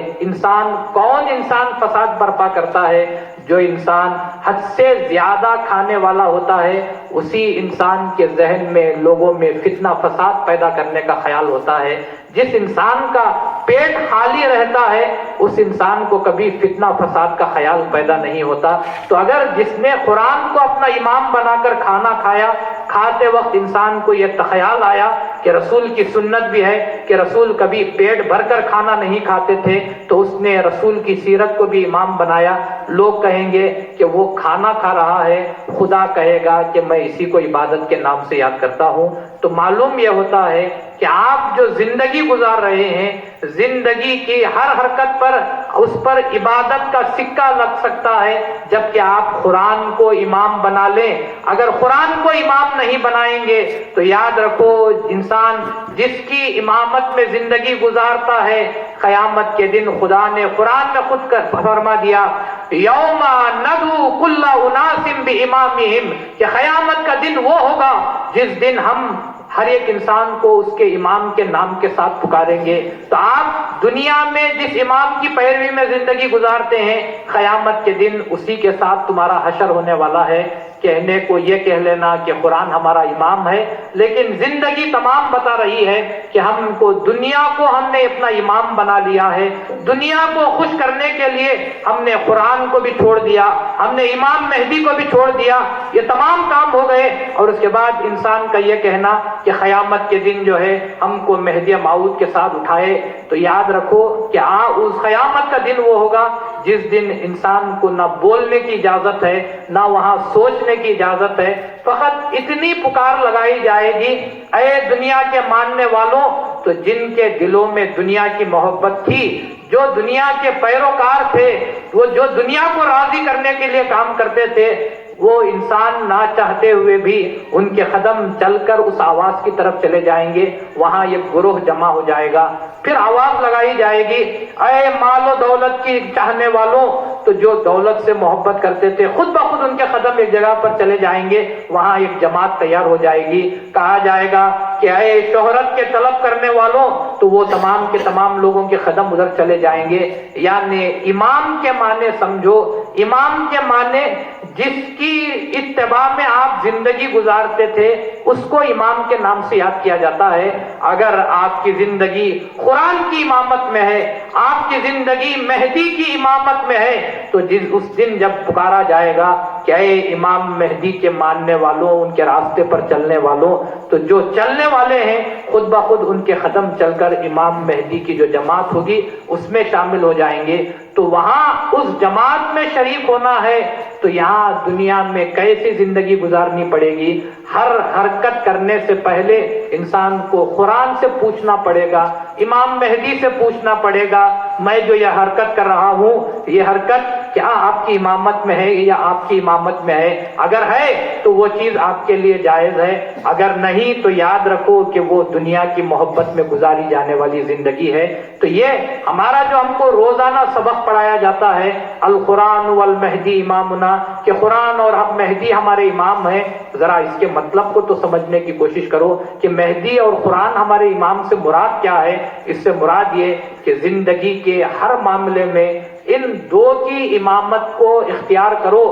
کون انسان فساد برپا کرتا ہے؟ جو انسان حد سے زیادہ کھانے والا ہوتا ہے اسی انسان کے ذہن میں لوگوں میں فتنہ فساد پیدا کرنے کا خیال ہوتا ہے۔ جس انسان کا پیٹ خالی رہتا ہے اس انسان کو کبھی فتنہ فساد کا خیال پیدا نہیں ہوتا۔ تو اگر جس نے قرآن کو اپنا امام بنا کر کھانا کھایا، کھاتے وقت انسان کو یہ خیال آیا کہ رسول کی سنت بھی ہے کہ رسول کبھی پیٹ بھر کر کھانا نہیں کھاتے تھے، تو اس نے رسول کی سیرت کو بھی امام بنایا، لوگ کہیں گے کہ وہ کھانا کھا رہا ہے، خدا کہے گا کہ میں اسی کو عبادت کے نام سے یاد کرتا ہوں۔ تو معلوم یہ ہوتا ہے کہ آپ جو زندگی گزار رہے ہیں، زندگی کی ہر حرکت پر اس پر عبادت کا سکہ لگ سکتا ہے جبکہ آپ قرآن کو امام بنا لیں۔ اگر قرآن کو امام نہیں بنائیں گے تو یاد رکھو انسان جس کی امامت میں زندگی گزارتا ہے، قیامت کے دن خدا نے قرآن میں خود فرما دیا یوم ندعو کل اناس بامامہم، کہ قیامت کا دن وہ ہوگا جس دن ہم ہر ایک انسان کو اس کے امام کے نام کے ساتھ پکاریں گے۔ تو آپ دنیا میں جس امام کی پیروی میں زندگی گزارتے ہیں، قیامت کے دن اسی کے ساتھ تمہارا حشر ہونے والا ہے۔ کہنے کو یہ کہہ لینا کہ قرآن ہمارا امام ہے، لیکن زندگی تمام بتا رہی ہے کہ ہم کو دنیا کو ہم نے اپنا امام بنا لیا ہے، دنیا کو خوش کرنے کے لیے ہم نے قرآن کو بھی چھوڑ دیا، ہم نے امام مہدی کو بھی چھوڑ دیا، یہ تمام کام ہو گئے۔ اور اس کے بعد انسان کا یہ کہنا کہ قیامت کے دن جو ہے ہم کو مہدی موعود کے ساتھ اٹھائے، تو یاد رکھو کہ اس قیامت کا دن وہ ہوگا جس دن انسان کو نہ بولنے کی اجازت ہے، نہ وہاں سوچنے کی اجازت ہے، فقط اتنی پکار لگائی جائے گی، اے دنیا کے ماننے والوں، تو جن کے دلوں میں دنیا کی محبت تھی، جو دنیا کے پیروکار تھے، وہ جو دنیا کو راضی کرنے کے لیے کام کرتے تھے، وہ انسان نہ چاہتے ہوئے بھی ان کے قدم چل کر اس آواز کی طرف چلے جائیں گے، وہاں ایک گروہ جمع ہو جائے گا، پھر آواز لگائی جائے گی، اے مال و دولت کی چاہنے والوں، تو جو دولت سے محبت کرتے تھے خود بخود ان کے قدم ایک جگہ پر چلے جائیں گے، وہاں ایک جماعت تیار ہو جائے گی، کہا جائے گا کہ اے شہرت کے طلب کرنے والوں، تو وہ تمام کے تمام لوگوں کے قدم ادھر چلے جائیں گے۔ یعنی امام کے معنی سمجھو، امام کے معنی جس کی اتباع میں آپ زندگی گزارتے تھے اس کو امام کے نام سے یاد کیا جاتا ہے۔ اگر آپ کی زندگی قرآن کی امامت میں ہے، آپ کی زندگی مہدی کی امامت میں ہے، تو اس دن جب پکارا جائے گا کہ اے امام مہدی کے ماننے والوں، ان کے راستے پر چلنے والوں، تو جو چلنے والے ہیں خود بخود ان کے قدم چل کر امام مہدی کی جو جماعت ہوگی اس میں شامل ہو جائیں گے۔ تو وہاں اس جماعت میں شریک ہونا ہے تو یہاں دنیا میں کیسی زندگی گزارنی پڑے گی؟ ہر حرکت کرنے سے پہلے انسان کو قرآن سے پوچھنا پڑے گا، امام مہدی سے پوچھنا پڑے گا، میں جو یہ حرکت کر رہا ہوں، یہ حرکت کیا آپ کی امامت میں ہے یا آپ کی امامت میں ہے؟ اگر ہے تو وہ چیز آپ کے لیے جائز ہے، اگر نہیں تو یاد رکھو کہ وہ دنیا کی محبت میں گزاری جانے والی زندگی ہے۔ تو یہ ہمارا جو ہم کو روزانہ سبق پڑھایا جاتا ہے، القرآن والمہدی امامنا، کہ قرآن اور مہدی ہمارے امام ہیں، ذرا اس کے مطلب کو تو سمجھنے کی کوشش کرو کہ مہدی اور قرآن ہمارے امام سے مراد کیا ہے۔ اس سے مراد یہ کہ زندگی کے ہر معاملے میں ان دو کی امامت کو اختیار کرو۔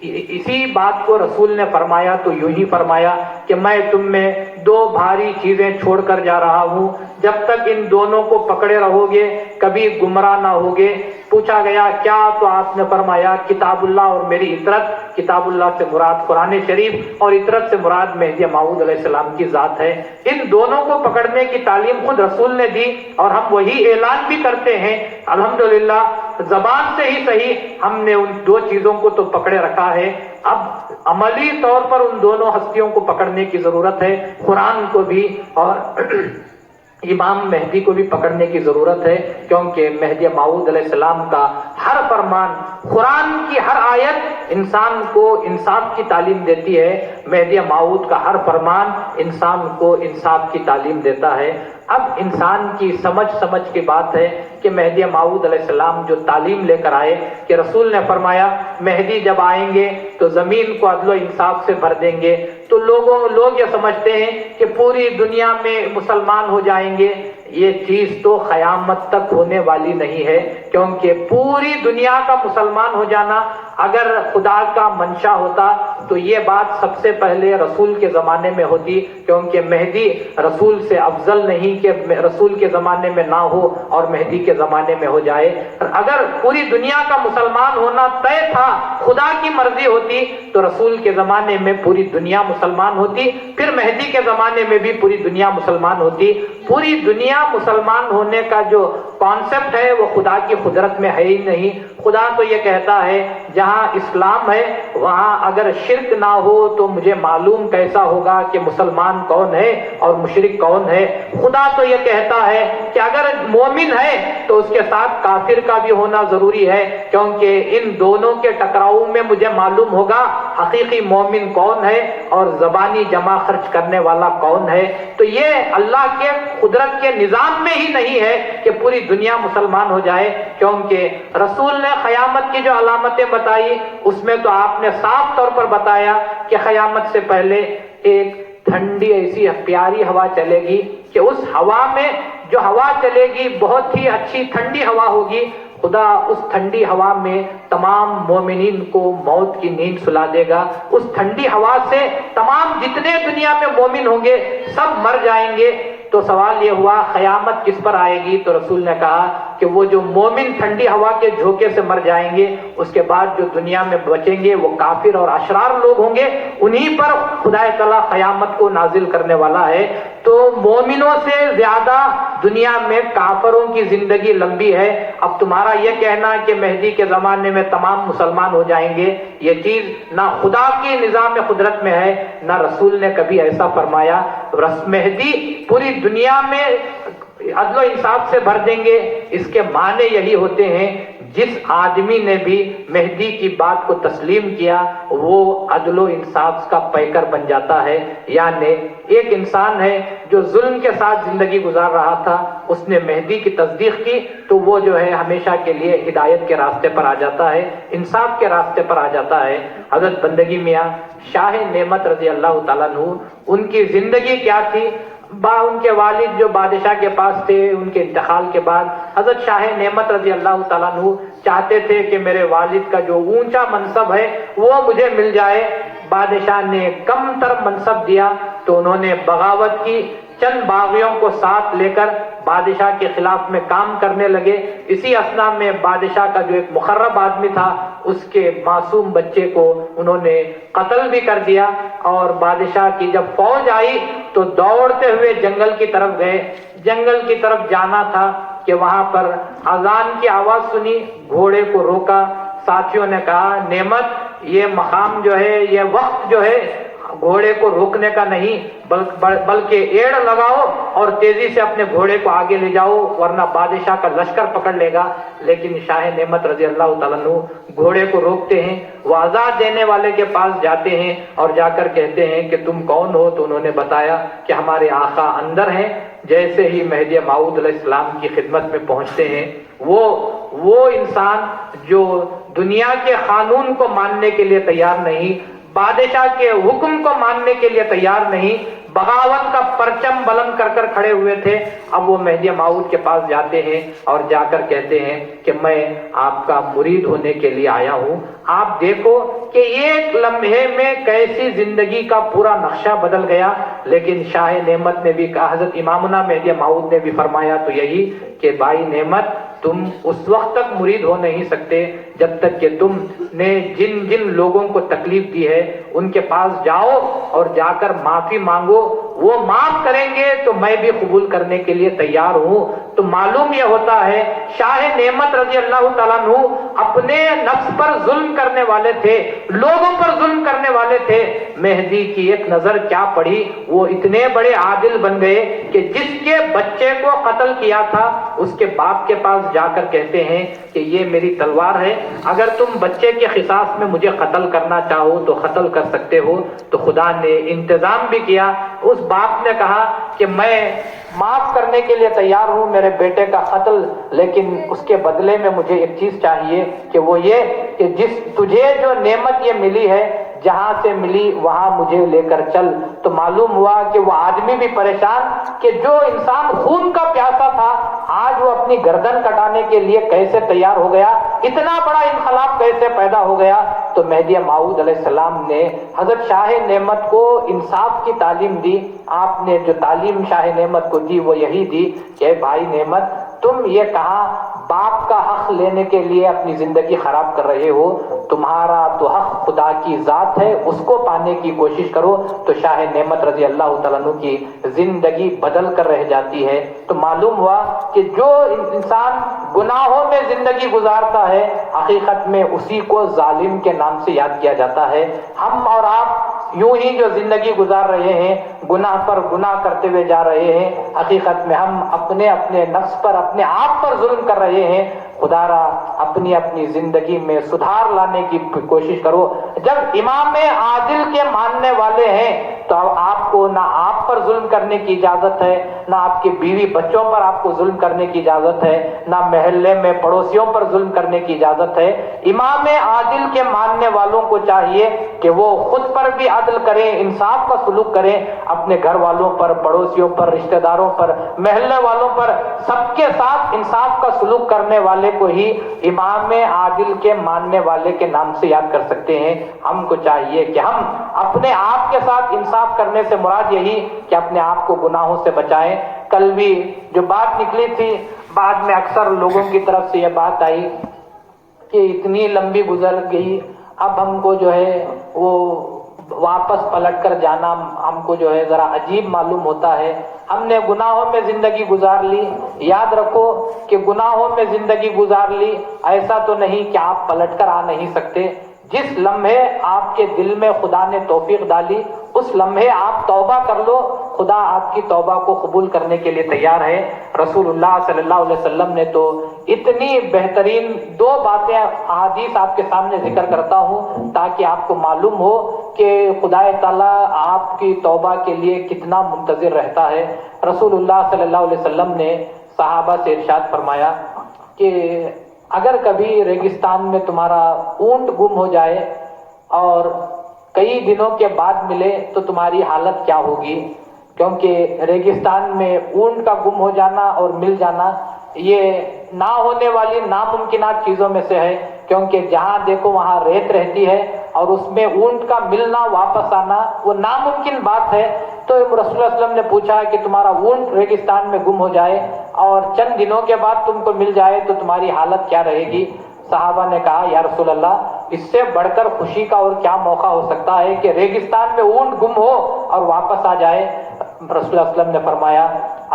اسی بات کو رسول نے فرمایا تو یوں ہی فرمایا کہ میں تم میں دو بھاری چیزیں چھوڑ کر جا رہا ہوں، جب تک ان دونوں کو پکڑے رہو گے کبھی گمراہ نہ ہوگے۔ پوچھا گیا کیا؟ تو آپ نے فرمایا کتاب اللہ اور میری اطرت۔ کتاب اللہ سے مراد قرآن شریف اور اطرت سے مراد مہدی موعود علیہ السلام کی ذات ہے۔ ان دونوں کو پکڑنے کی تعلیم خود رسول نے دی اور ہم وہی اعلان بھی کرتے ہیں، الحمدللہ زبان سے ہی صحیح ہم نے ان دو چیزوں کو تو پکڑے رکھا ہے، اب عملی طور پر ان دونوں ہستیوں کو پکڑنے کی ضرورت ہے، قرآن کو بھی اور امام مہدی کو بھی پکڑنے کی ضرورت ہے، کیونکہ مہدی موعود علیہ السلام کا ہر فرمان، قرآن کی ہر آیت انسان کو انصاف کی تعلیم دیتی ہے، مہدی موعود کا ہر فرمان انسان کو انصاف کی تعلیم دیتا ہے۔ اب انسان کی سمجھ کی بات ہے کہ مہدی موعود علیہ السلام جو تعلیم لے کر آئے کہ رسول نے فرمایا مہدی جب آئیں گے تو زمین کو عدل و انصاف سے بھر دیں گے، تو لوگ یہ سمجھتے ہیں کہ پوری دنیا میں مسلمان ہو جائیں گے۔ یہ چیز تو قیامت تک ہونے والی نہیں ہے، کیونکہ پوری دنیا کا مسلمان ہو جانا اگر خدا کا منشا ہوتا تو یہ بات سب سے پہلے رسول کے زمانے میں ہوتی، کیونکہ مہدی رسول سے افضل نہیں کہ رسول کے زمانے میں نہ ہو اور مہدی کے زمانے میں ہو جائے۔ اگر پوری دنیا کا مسلمان ہونا طے تھا، خدا کی مرضی ہوتی تو رسول کے زمانے میں پوری دنیا مسلمان ہوتی، پھر مہدی کے زمانے میں بھی پوری دنیا مسلمان ہوتی۔ پوری دنیا مسلمان ہونے کا جو کانسیپٹ ہے وہ خدا کی قدرت میں ہے ہی نہیں۔ خدا تو یہ کہتا ہے جہاں اسلام ہے وہاں اگر شرک نہ ہو تو مجھے معلوم کیسا ہوگا کہ مسلمان کون ہے اور مشرک کون ہے۔ خدا تو یہ کہتا ہے کہ اگر مومن ہے تو اس کے ساتھ کافر کا بھی ہونا ضروری ہے، کیونکہ ان دونوں کے ٹکراؤ میں مجھے معلوم ہوگا حقیقی مومن کون ہے اور زبانی جمع خرچ کرنے والا کون ہے۔ تو یہ اللہ کے قدرت کے نظام میں ہی نہیں ہے کہ پوری دنیا مسلمان ہو جائے، کیونکہ رسول نے قیامت کی جو علامتیں بتائی اس میں تو آپ نے صاف طور پر بتایا کہ قیامت سے پہلے ایک ٹھنڈی ایسی پیاری ہوا چلے گی کہ اس ہوا میں جو ہوا چلے گی بہت ہی اچھی ٹھنڈی ہوا ہوگی، خدا اس ٹھنڈی ہوا میں تمام مومنین کو موت کی نیند سلا دے گا. اس ٹھنڈی ہوا سے تمام جتنے دنیا میں مومن ہوں گے سب مر جائیں گے. تو سوال یہ ہوا قیامت کس پر آئے گی؟ تو رسول نے کہا کہ وہ جو مومن ٹھنڈی ہوا کے جھونکے سے مر جائیں گے، اس کے بعد جو دنیا میں بچیں گے وہ کافر اور اشرار لوگ ہوں گے، انہی پر خدا تعالیٰ قیامت کو نازل کرنے والا ہے. تو مومنوں سے زیادہ دنیا میں کافروں کی زندگی لمبی ہے. اب تمہارا یہ کہنا کہ مہدی کے زمانے میں تمام مسلمان ہو جائیں گے، یہ چیز نہ خدا کی نظام قدرت میں ہے، نہ رسول نے کبھی ایسا فرمایا. مہدی پوری دنیا میں عدل و انصاف سے بھر دیں گے. اس کے معنی یہی ہوتے ہیں جس آدمی نے بھی مہدی کی بات کو تسلیم کیا وہ عدل و انصاف کا پیکر بن جاتا ہے. یعنی ایک انسان ہے جو ظلم کے ساتھ زندگی گزار رہا تھا، اس نے مہدی کی تصدیق کی تو وہ جو ہے ہمیشہ کے لیے ہدایت کے راستے پر آ جاتا ہے، انصاف کے راستے پر آ جاتا ہے. حضرت بندگی میاں شاہ نعمت رضی اللہ تعالیٰ عنہ، ان کی زندگی کیا تھی؟ ان کے والد جو بادشاہ کے پاس تھے، ان کے انتقال کے بعد حضرت شاہ نعمت رضی اللہ تعالیٰ عنہ چاہتے تھے کہ میرے والد کا جو اونچا منصب ہے وہ مجھے مل جائے. بادشاہ نے کم تر منصب دیا تو انہوں نے بغاوت کی، چند باغیوں کو ساتھ لے کر بادشاہ کے خلاف میں کام کرنے لگے. اسی اثنا میں بادشاہ کا جو ایک مقرب آدمی تھا اس کے معصوم بچے کو انہوں نے قتل بھی کر دیا. اور بادشاہ کی جب فوج آئی تو دوڑتے ہوئے جنگل کی طرف گئے. جنگل کی طرف جانا تھا کہ وہاں پر اذان کی آواز سنی، گھوڑے کو روکا. ساتھیوں نے کہا نعمت یہ مقام جو ہے، یہ وقت جو ہے گھوڑے کو روکنے کا نہیں، بلکہ ایڑ لگاؤ اور تیزی سے اپنے گھوڑے کو آگے لے جاؤ ورنہ بادشاہ کا لشکر پکڑ لے گا. لیکن شاہ نعمت رضی اللہ تعالیٰ عنہ گھوڑے کو روکتے ہیں، وہ آزاد دینے والے کے پاس جاتے ہیں اور جا کر کہتے ہیں کہ تم کون ہو؟ تو انہوں نے بتایا کہ ہمارے آقا اندر ہیں. جیسے ہی مہدی موعود علیہ السلام کی خدمت میں پہنچتے ہیں، وہ انسان جو دنیا کے قانون کو ماننے کے لیے تیار نہیں، بادشاہ کے حکم کو ماننے کے لیے تیار نہیں، بغاوت کا پرچم بلند کر کر کھڑے ہوئے تھے، اب وہ مہدی موعود کے پاس جاتے ہیں اور جا کر کہتے ہیں کہ میں آپ کا مرید ہونے کے لیے آیا ہوں. آپ دیکھو کہ ایک لمحے میں کیسی زندگی کا پورا نقشہ بدل گیا. لیکن شاہ نعمت نے بھی کہا، حضرت امامنا مہدی موعود نے بھی فرمایا تو یہی کہ بھائی نعمت تم اس وقت تک مرید ہو نہیں سکتے جب تک کہ تم نے جن جن لوگوں کو تکلیف دی ہے ان کے پاس جاؤ اور جا کر معافی مانگو، وہ معاف کریں گے تو میں بھی قبول کرنے کے لیے تیار ہوں. تو معلوم یہ ہوتا ہے شاہ نعمت رضی اللہ تعالیٰ عنہ اپنے نفس پر ظلم کرنے والے تھے، لوگوں پر ظلم کرنے والے تھے. مہدی کی ایک نظر کیا پڑی، وہ اتنے بڑے عادل بن گئے کہ جس کے بچے کو قتل کیا تھا اس کے باپ کے پاس جا کر کہتے ہیں کہ یہ میری تلوار ہے، اگر تم بچے کے قصاص میں مجھے قتل کرنا چاہو تو قتل کر سکتے ہو. تو خدا نے انتظام بھی کیا. اس باپ نے کہا کہ میں معاف کرنے کے لیے تیار ہوں میرے بیٹے کا قتل، لیکن اس کے بدلے میں مجھے ایک چیز چاہیے کہ وہ یہ کہ تجھے جو نعمت یہ ملی ہے جہاں سے ملی وہاں مجھے لے کر چل. تو معلوم ہوا کہ وہ آدمی بھی پریشان کہ جو انسان خون کا پیاسا تھا آج وہ اپنی گردن کٹانے کے لیے کیسے تیار ہو گیا، اتنا بڑا انقلاب کیسے پیدا ہو گیا. تو مہدی موعود علیہ السلام نے حضرت شاہ نعمت کو انصاف کی تعلیم دی. آپ نے جو تعلیم شاہ نعمت کو دی وہ یہی دی کہ بھائی نعمت تم یہ کہاں باپ کا حق لینے کے لیے اپنی زندگی خراب کر رہے ہو، تمہارا تو حق خدا کی ذات ہے، اس کو پانے کی کوشش کرو. تو شاہ نعمت رضی اللہ تعالیٰ عنہ کی زندگی بدل کر رہ جاتی ہے. تو معلوم ہوا کہ جو انسان گناہوں میں زندگی گزارتا ہے حقیقت میں اسی کو ظالم کے نام سے یاد کیا جاتا ہے. ہم اور آپ یوں ہی جو زندگی گزار رہے ہیں گناہ پر گناہ کرتے ہوئے جا رہے ہیں، حقیقت میں ہم اپنے نفس پر اپنے آپ پر ظلم کر رہے ہیں. خدا را اپنی زندگی میں سدھار لانے کی کوشش کرو. جب امام عادل کے ماننے والے ہیں تو آپ کو نہ آپ پر ظلم کرنے کی اجازت ہے، نہ آپ کے بیوی بچوں پر آپ کو ظلم کرنے کی اجازت ہے، نہ محلے میں پڑوسیوں پر ظلم کرنے کی اجازت ہے. امام عادل کے ماننے والوں کو چاہیے کہ وہ خود پر بھی عدل کریں، انصاف کا سلوک کریں، اپنے گھر والوں پر، پڑوسیوں پر، رشتہ داروں پر، محلے والوں پر، سب کے ساتھ انصاف کا سلوک کرنے والے والے کو ہی امام عادل کے ماننے والے کے نام سے یاد کر سکتے ہیں۔ ہم کو چاہیے کہ ہم اپنے آپ کے ساتھ انصاف کرنے سے مراد یہی کہ اپنے آپ کو گناہوں سے بچائیں۔ کل بھی جو بات نکلی تھی، بعد میں اکثر لوگوں کی طرف سے یہ بات آئی کہ اتنی لمبی گزر گئی، اب ہم کو جو ہے وہ واپس پلٹ کر جانا ہم کو جو ہے ذرا عجیب معلوم ہوتا ہے۔ ہم نے گناہوں میں زندگی گزار لی، یاد رکھو کہ گناہوں میں زندگی گزار لی، ایسا تو نہیں کہ آپ پلٹ کر آ نہیں سکتے۔ جس لمحے آپ کے دل میں خدا نے توفیق ڈالی، اس لمحے آپ توبہ کر لو، خدا آپ کی توبہ کو قبول کرنے کے لیے تیار ہے۔ رسول اللہ صلی اللہ علیہ وسلم نے تو اتنی بہترین دو باتیں احادیث آپ کے سامنے ذکر کرتا ہوں تاکہ آپ کو معلوم ہو کہ خدا تعالیٰ آپ کی توبہ کے لیے کتنا منتظر رہتا ہے۔ رسول اللہ صلی اللہ علیہ وسلم نے صحابہ سے ارشاد فرمایا کہ اگر کبھی ریگستان میں تمہارا اونٹ گم ہو جائے اور کئی دنوں کے بعد ملے تو تمہاری حالت کیا ہوگی؟ کیونکہ ریگستان میں اونٹ کا گم ہو جانا اور مل جانا یہ نہ ہونے والی ناممکنات چیزوں میں سے ہے، کیونکہ جہاں دیکھو وہاں ریت رہتی ہے اور اس میں اونٹ کا ملنا واپس آنا وہ ناممکن بات ہے۔ تو رسول اللہ صلی اللہ علیہ وسلم نے پوچھا کہ تمہارا اونٹ ریگستان میں گم ہو جائے اور چند دنوں کے بعد تم کو مل جائے تو تمہاری حالت کیا رہے گی؟ صحابہ نے کہا یا رسول اللہ، اس سے بڑھ کر خوشی کا اور کیا موقع ہو سکتا ہے کہ ریگستان میں اونٹ گم ہو اور واپس آ جائے۔ رسول اللہ صلی اللہ علیہ وسلم نے فرمایا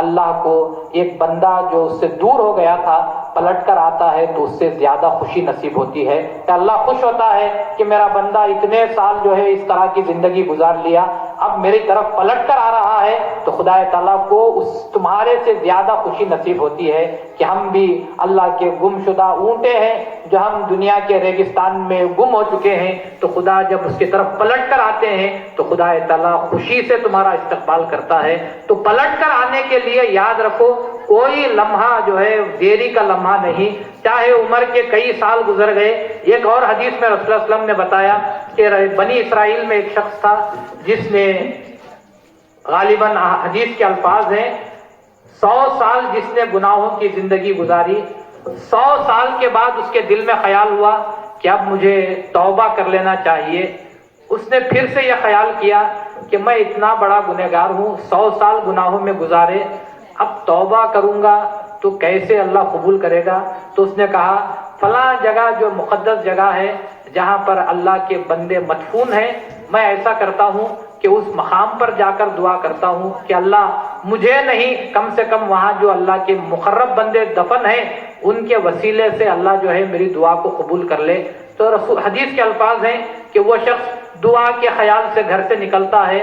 اللہ کو ایک بندہ جو اس سے دور ہو گیا تھا پلٹ کر آتا ہے تو اس سے زیادہ خوشی نصیب ہوتی ہے، کہ اللہ خوش ہوتا ہے کہ میرا بندہ اتنے سال جو ہے اس طرح کی زندگی گزار لیا، اب میری طرف پلٹ کر آ رہا ہے تو خدا تعالیٰ کو اس تمہارے سے زیادہ خوشی نصیب ہوتی ہے کہ ہم بھی اللہ کے گم شدہ اونٹے ہیں جو ہم دنیا کے ریگستان میں گم ہو چکے ہیں، تو خدا جب اس کی طرف پلٹ کر آتے ہیں تو خدا تعالیٰ خوشی سے تمہارا استقبال کرتا ہے۔ تو پلٹ کر آنے کے لیے یاد رکھو کوئی لمحہ جو ہے دیری کا لمحہ نہیں، چاہے عمر کے کئی سال گزر گئے۔ ایک اور حدیث میں رسول اللہ صلی اللہ علیہ وسلم نے بتایا کہ بنی اسرائیل میں ایک شخص تھا جس نے غالباً حدیث کے الفاظ ہیں 100 سال جس نے گناہوں کی زندگی گزاری، 100 سال کے بعد اس کے دل میں خیال ہوا کہ اب مجھے توبہ کر لینا چاہیے۔ اس نے پھر سے یہ خیال کیا کہ میں اتنا بڑا گنہگار ہوں، 100 سال گناہوں میں گزارے، اب توبہ کروں گا تو کیسے اللہ قبول کرے گا؟ تو اس نے کہا فلاں جگہ جو مقدس جگہ ہے جہاں پر اللہ کے بندے مدفون ہیں، میں ایسا کرتا ہوں کہ اس مقام پر جا کر دعا کرتا ہوں کہ اللہ مجھے نہیں، کم سے کم وہاں جو اللہ کے مقرب بندے دفن ہیں ان کے وسیلے سے اللہ جو ہے میری دعا کو قبول کر لے۔ تو حدیث کے الفاظ ہیں کہ وہ شخص دعا کے خیال سے گھر سے نکلتا ہے،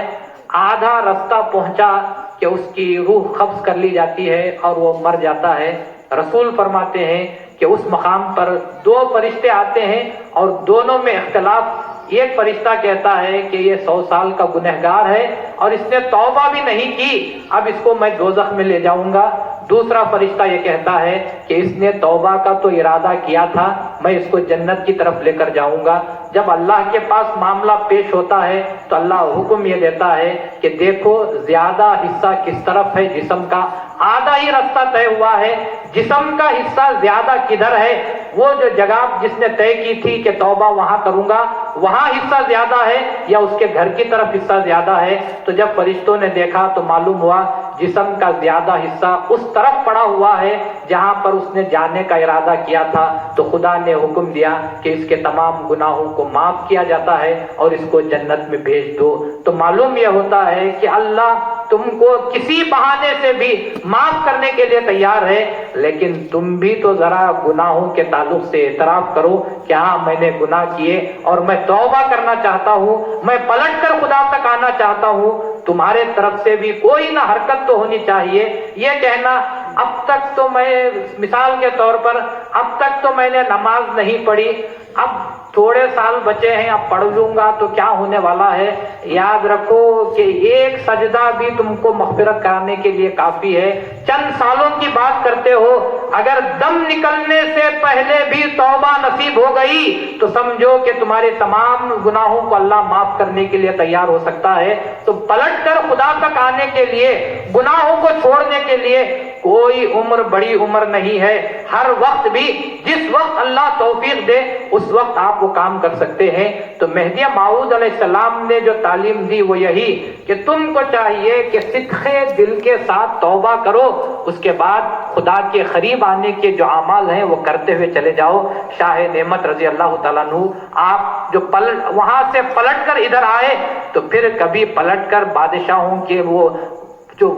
آدھا رستہ پہنچا کہ اس کی روح قبض کر لی جاتی ہے اور وہ مر جاتا ہے۔ رسول فرماتے ہیں کہ اس مقام پر 2 فرشتے آتے ہیں اور دونوں میں اختلاف، ایک فرشتہ کہتا ہے کہ یہ 100 سال کا گنہگار ہے اور اس نے توبہ بھی نہیں کی، اب اس کو میں دوزخ میں لے جاؤں گا۔ دوسرا فرشتہ یہ کہتا ہے کہ اس نے توبہ کا تو ارادہ کیا تھا، میں اس کو جنت کی طرف لے کر جاؤں گا۔ جب اللہ کے پاس معاملہ پیش ہوتا ہے تو اللہ حکم یہ دیتا ہے کہ دیکھو زیادہ حصہ کس طرف ہے جسم کا، آدھا ہی رستہ طے ہوا ہے، جسم کا حصہ زیادہ کدھر ہے؟ وہ جو جگہ جس نے طے کی تھی کہ توبہ وہاں کروں گا وہاں حصہ زیادہ ہے یا اس کے گھر کی طرف حصہ زیادہ ہے؟ تو جب فرشتوں نے دیکھا تو معلوم ہوا جسم کا زیادہ حصہ اس طرف پڑا ہوا ہے جہاں پر اس نے جانے کا ارادہ کیا تھا۔ تو خدا نے حکم دیا کہ اس کے تمام گناہوں کو معاف کیا جاتا ہے اور اس کو جنت میں بھیج دو۔ تو معلوم یہ ہوتا ہے کہ اللہ تم کو کسی بہانے سے بھی معاف کرنے کے لیے تیار ہے، لیکن تم بھی تو ذرا گناہوں کے تعلق سے اعتراف کرو کہ ہاں میں نے گناہ کیے اور میں توبہ کرنا چاہتا ہوں، میں پلٹ کر خدا تک آنا چاہتا ہوں۔ تمہارے طرف سے بھی کوئی نہ حرکت تو ہونی چاہیے۔ یہ کہنا اب تک تو میں، مثال کے طور پر اب تک تو میں نے نماز نہیں پڑھی، اب تھوڑے سال بچے ہیں اب پڑھ لوں گا تو کیا ہونے والا ہے؟ یاد رکھو کہ ایک سجدہ بھی تم کو مغفرت کرانے کے لیے کافی ہے۔ چند سالوں کی بات کرتے ہو، اگر دم نکلنے سے پہلے بھی توبہ نصیب ہو گئی تو سمجھو کہ تمہارے تمام گناہوں کو اللہ معاف کرنے کے لیے تیار ہو سکتا ہے۔ تو پلٹ کر خدا تک آنے کے لیے، گناہوں کو چھوڑنے کے لیے کوئی عمر بڑی عمر نہیں ہے، ہر وقت بھی جس وقت اللہ توفیق دے اس وقت آپ وہ کام کر سکتے ہیں۔ تو مہدی موعود علیہ السلام نے جو تعلیم دی وہ یہی کہ تم کو چاہیے کہ صدق دل کے ساتھ توبہ کرو، اس کے بعد خدا کے قریب آنے کے جو اعمال ہیں وہ کرتے ہوئے چلے جاؤ۔ شاہ نعمت رضی اللہ تعالیٰ عنہ آپ جو وہاں سے پلٹ کر ادھر آئے تو پھر کبھی پلٹ کر بادشاہوں کے وہ جو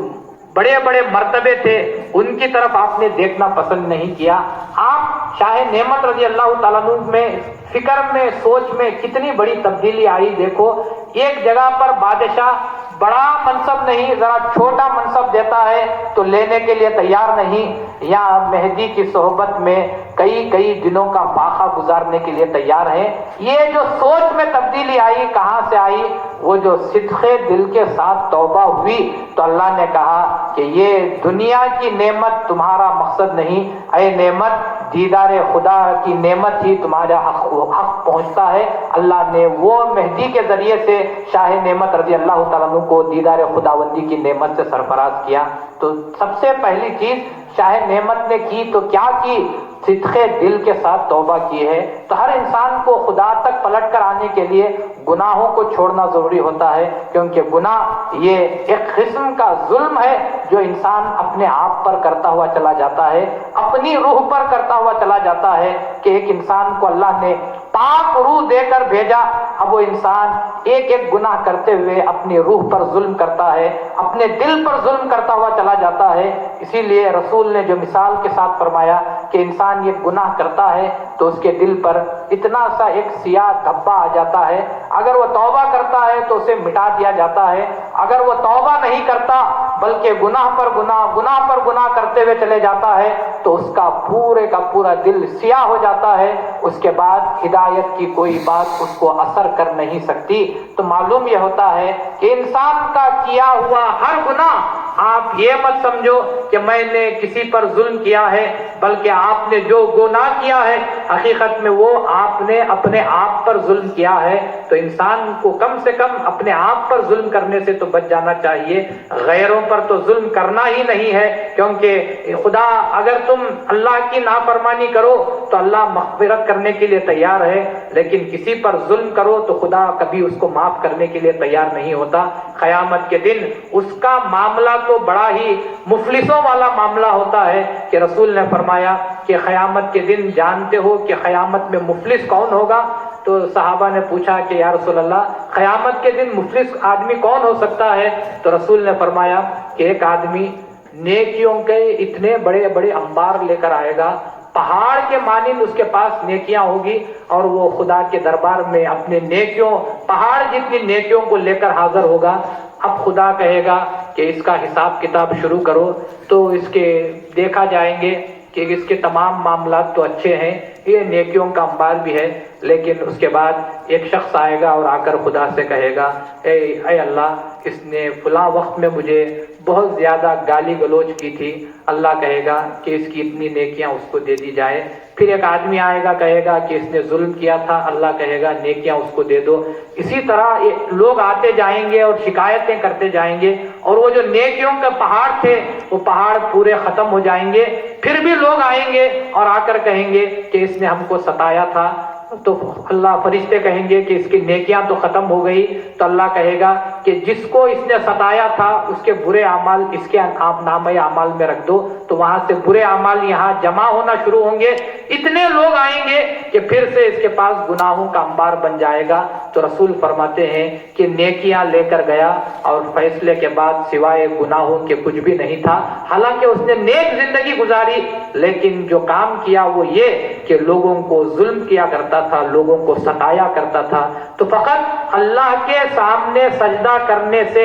بڑے بڑے مرتبے تھے ان کی طرف آپ نے دیکھنا پسند نہیں کیا۔ آپ شاہ نعمت رضی اللہ تعالیٰ عنہ میں فکر میں سوچ میں کتنی بڑی تبدیلی آئی۔ دیکھو ایک جگہ پر بادشاہ بڑا منصب نہیں ذرا چھوٹا منصب دیتا ہے تو لینے کے لیے تیار نہیں، یا مہدی کی صحبت میں کئی دنوں کا فاقہ گزارنے کے لیے تیار ہیں۔ یہ جو سوچ میں تبدیلی آئی کہاں سے آئی؟ وہ جو صدق دل کے ساتھ توبہ ہوئی تو اللہ نے کہا کہ یہ دنیا کی نعمت تمہارا مقصد نہیں، اے نعمت دیدار خدا کی نعمت ہی تمہارا حق پہنچتا ہے۔ اللہ نے وہ مہدی کے ذریعے سے شاہ نعمت رضی اللہ تعالیٰ عنہ کو دیدار خداوندی کی نعمت سے سرفراز کیا۔ تو سب سے پہلی چیز شاہ نعمت نے کی تو کیا کی؟ صدق دل کے ساتھ توبہ کی ہے۔ تو ہر انسان کو خدا تک پلٹ کر آنے کے لیے گناہوں کو چھوڑنا ضروری ہوتا ہے، کیونکہ گناہ یہ ایک قسم کا ظلم ہے جو انسان اپنے آپ پر کرتا ہوا چلا جاتا ہے، اپنی روح پر کرتا ہوا چلا جاتا ہے کہ ایک انسان کو اللہ نے پاک روح دے کر بھیجا، اب وہ انسان ایک گناہ کرتے ہوئے اپنی روح پر ظلم کرتا ہے، اپنے دل پر ظلم کرتا ہوا چلا جاتا ہے۔ اسی لیے رسول نے جو مثال کے ساتھ فرمایا کہ انسان یہ گناہ کرتا ہے تو اس کے دل پر اتنا سا ایک سیاہ دھبا آ جاتا ہے، اگر وہ توبہ کرتا ہے تو اسے مٹا دیا جاتا ہے، اگر وہ توبہ نہیں کرتا بلکہ گناہ پر گناہ کرتے ہوئے چلے جاتا ہے تو اس کا پورے کا پورا دل سیاہ ہو جاتا ہے، اس کے بعد ہدایت کی کوئی بات اس کو اثر کر نہیں سکتی۔ تو معلوم یہ ہوتا ہے کہ انسان کا کیا ہوا ہر گناہ، آپ یہ مت سمجھو کہ میں نے کسی پر ظلم کیا ہے، بلکہ آپ نے جو گناہ کیا ہے حقیقت میں وہ آپ نے اپنے آپ پر ظلم کیا ہے۔ تو انسان کو کم سے کم اپنے آپ پر ظلم کرنے سے تو بچ جانا چاہیے، غیروں پر تو ظلم کرنا ہی نہیں ہے، کیونکہ خدا اگر تم اللہ کی نافرمانی کرو تو اللہ مغفرت کرنے کے لیے تیار ہے، لیکن کسی پر ظلم کرو تو خدا کبھی اس کو معاف کرنے کے لیے تیار نہیں ہوتا۔ قیامت کے دن اس کا معاملہ تو بڑا ہی مفلسوں والا معاملہ ہوتا ہے کہ رسول نے فرمایا کہ قیامت کے دن جانتے ہو کہ قیامت میں مفلس کون ہوگا؟ تو صحابہ نے پوچھا کہ یا رسول اللہ قیامت کے دن مفلس آدمی کون ہو سکتا ہے؟ تو رسول نے فرمایا کہ ایک آدمی نیکیوں کے اتنے بڑے بڑے انبار لے کر آئے گا، پہاڑ کے مانند اس کے پاس نیکیاں ہوگی، اور وہ خدا کے دربار میں اپنے نیکیوں پہاڑ جتنی نیکیوں کو لے کر حاضر ہوگا۔ اب خدا کہے گا کہ اس کا حساب کتاب شروع کرو، تو اس کے دیکھا جائیں گے کہ اس کے تمام معاملات تو اچھے ہیں، یہ نیکیوں کا انبار بھی ہے، لیکن اس کے بعد ایک شخص آئے گا اور آ کر خدا سے کہے گا اے اللہ اس نے فلاں وقت میں مجھے بہت زیادہ گالی گلوچ کی تھی، اللہ کہے گا کہ اس کی اتنی نیکیاں اس کو دے دی جائے۔ پھر ایک آدمی آئے گا کہے گا کہ اس نے ظلم کیا تھا، اللہ کہے گا نیکیاں اس کو دے دو۔ اسی طرح لوگ آتے جائیں گے اور شکایتیں کرتے جائیں گے، اور وہ جو نیکیوں کے پہاڑ تھے وہ پہاڑ پورے ختم ہو جائیں گے۔ پھر بھی لوگ آئیں گے اور آ کر کہیں گے کہ اس نے ہم کو ستایا تھا، تو اللہ فرشتے کہیں گے کہ اس کی نیکیاں تو ختم ہو گئی، تو اللہ کہے گا کہ جس کو اس نے ستایا تھا اس کے برے اعمال اس کے نامہ اعمال میں رکھ دو، تو وہاں سے برے اعمال یہاں جمع ہونا شروع ہوں گے، اتنے لوگ آئیں گے کہ پھر سے اس کے پاس گناہوں کا انبار بن جائے گا۔ تو رسول فرماتے ہیں کہ نیکیاں لے کر گیا اور فیصلے کے بعد سوائے گناہوں کے کچھ بھی نہیں تھا، حالانکہ اس نے نیک زندگی گزاری، لیکن جو کام کیا وہ یہ کہ لوگوں کو ظلم کیا کرتا تھا، لوگوں کو ستایا کرتا تھا۔ تو فقط اللہ کے سامنے سجدہ کرنے سے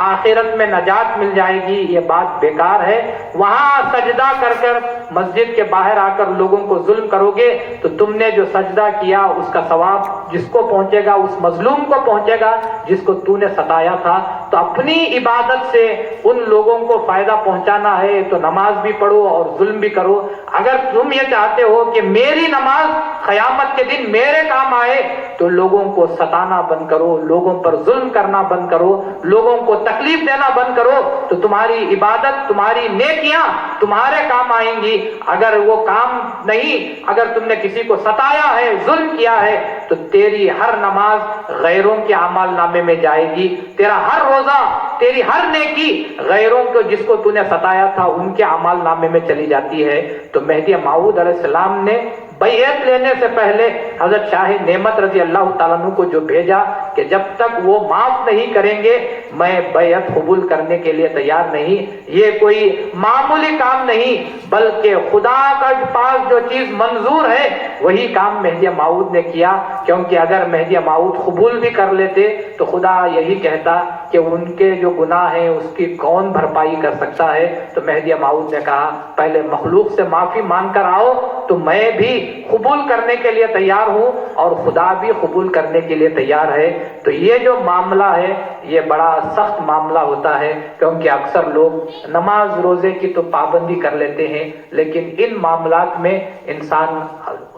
آخرت میں نجات مل جائے گی، یہ بات بیکار ہے۔ وہاں سجدہ کر کر مسجد کے باہر آ کر لوگوں کو ظلم کرو گے تو تم نے جو سجدہ کیا اس کا ثواب جس کو پہنچے گا اس مظلوم کو پہنچے گا جس کو تو نے ستایا تھا۔ تو اپنی عبادت سے ان لوگوں کو فائدہ پہنچانا ہے تو نماز بھی پڑھو اور ظلم بھی کرو۔ اگر تم یہ چاہتے ہو کہ میری نماز قیامت کے دن میرے کام آئے تو لوگوں کو ستانا بند کرو، لوگوں پر ظلم کرنا بند کرو، لوگوں کو تکلیف دینا بند کرو، تو تمہاری عبادت، تمہاری نیکیاں تمہارے کام آئیں گی۔ اگر وہ کام نہیں، اگر تم نے کسی کو ستایا ہے، ظلم کیا ہے، تو تیری ہر نماز غیروں کے اعمال نامے میں جائے گی، تیرا ہر روزہ، تیری ہر نیکی غیروں کو، جس کو تو نے ستایا تھا، ان کے اعمال نامے میں چلی جاتی ہے۔ تو مہدی موعود علیہ السلام نے بیعت لینے سے پہلے حضرت شاہ نعمت رضی اللہ تعالیٰ عنہ کو جو بھیجا کہ جب تک وہ معاف نہیں کریں گے میں بیعت قبول کرنے کے لیے تیار نہیں۔ یہ کوئی معمولی کام نہیں، بلکہ خدا کا پاس جو چیز منظور ہے وہی کام مہدی موعود نے کیا، کیونکہ اگر مہدی موعود قبول بھی کر لیتے تو خدا یہی کہتا کہ ان کے جو گناہ ہیں اس کی کون بھرپائی کر سکتا ہے۔ تو مہدی موعود نے کہا پہلے مخلوق سے معافی مانگ کر آؤ تو میں بھی قبول کرنے کے لیے تیار ہوں اور خدا بھی قبول کرنے کے لیے تیار ہے۔ تو یہ جو معاملہ ہے یہ بڑا سخت معاملہ ہوتا ہے، کیونکہ اکثر لوگ نماز روزے کی تو پابندی کر لیتے ہیں، لیکن ان معاملات میں انسان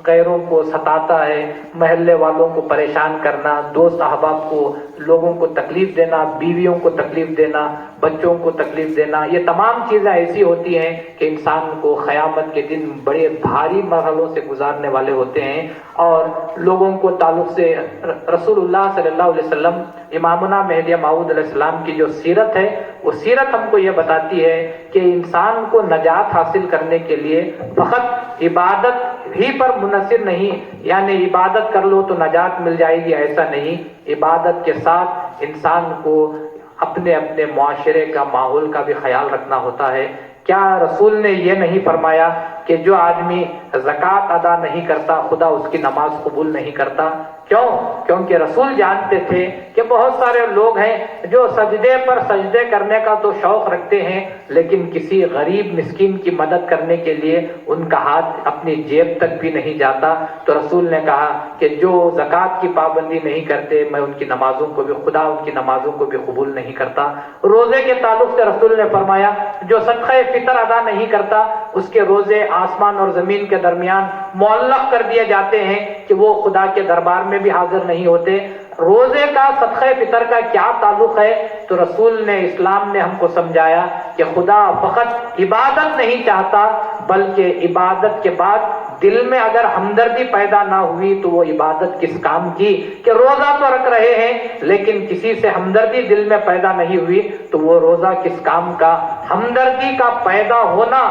غیروں کو ستاتا ہے، محلے والوں کو پریشان کرنا، دوست احباب کو، لوگوں کو تکلیف دینا، بیویوں کو تکلیف دینا، بچوں کو تکلیف دینا، یہ تمام چیزیں ایسی ہوتی ہیں کہ انسان کو قیامت کے دن بڑے بھاری مرحلوں سے گزارنے والے ہوتے ہیں۔ اور لوگوں کو تعلق سے رسول اللہ صلی اللہ علیہ وسلم، امامنا مہدی موعود علیہ السلام کی جو سیرت ہے، وہ سیرت ہم کو یہ بتاتی ہے کہ انسان کو نجات حاصل کرنے کے لیے فقط عبادت ہی پر منحصر نہیں، یعنی عبادت کر لو تو نجات مل جائے گی، ایسا نہیں۔ عبادت کے ساتھ انسان کو اپنے اپنے معاشرے کا، ماحول کا بھی خیال رکھنا ہوتا ہے۔ کیا رسول نے یہ نہیں فرمایا کہ جو آدمی زکوٰۃ ادا نہیں کرتا خدا اس کی نماز قبول نہیں کرتا؟ کیوں؟ کیونکہ رسول جانتے تھے کہ بہت سارے لوگ ہیں جو سجدے پر سجدے کرنے کا تو شوق رکھتے ہیں، لیکن کسی غریب مسکین کی مدد کرنے کے لیے ان کا ہاتھ اپنی جیب تک بھی نہیں جاتا۔ تو رسول نے کہا کہ جو زکوٰۃ کی پابندی نہیں کرتے میں ان کی نمازوں کو بھی، خدا ان کی نمازوں کو بھی قبول نہیں کرتا۔ روزے کے تعلق سے رسول نے فرمایا جو صدقہ فطر ادا نہیں کرتا اس کے روزے آسمان اور زمین کے درمیان معلق کر دیے جاتے ہیں کہ وہ خدا کے دربار میں بھی حاضر نہیں ہوتے۔ روزے کا صدقہ فطر کا کیا تعلق ہے؟ تو رسول نے، اسلام نے ہم کو سمجھایا کہ خدا فقط عبادت نہیں چاہتا، بلکہ عبادت کے بعد دل میں اگر ہمدردی پیدا نہ ہوئی تو وہ عبادت کس کام کی؟ کہ روزہ تو رکھ رہے ہیں لیکن کسی سے ہمدردی دل میں پیدا نہیں ہوئی تو وہ روزہ کس کام کا؟ ہمدردی کا پیدا ہونا،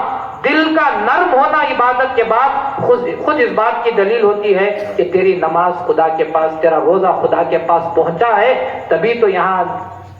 دل کا نرم ہونا عبادت کے بعد خود اس بات کی دلیل ہوتی ہے کہ تیری نماز خدا کے پاس، تیرا روزہ خدا کے پاس پہنچا ہے، تبھی تو یہاں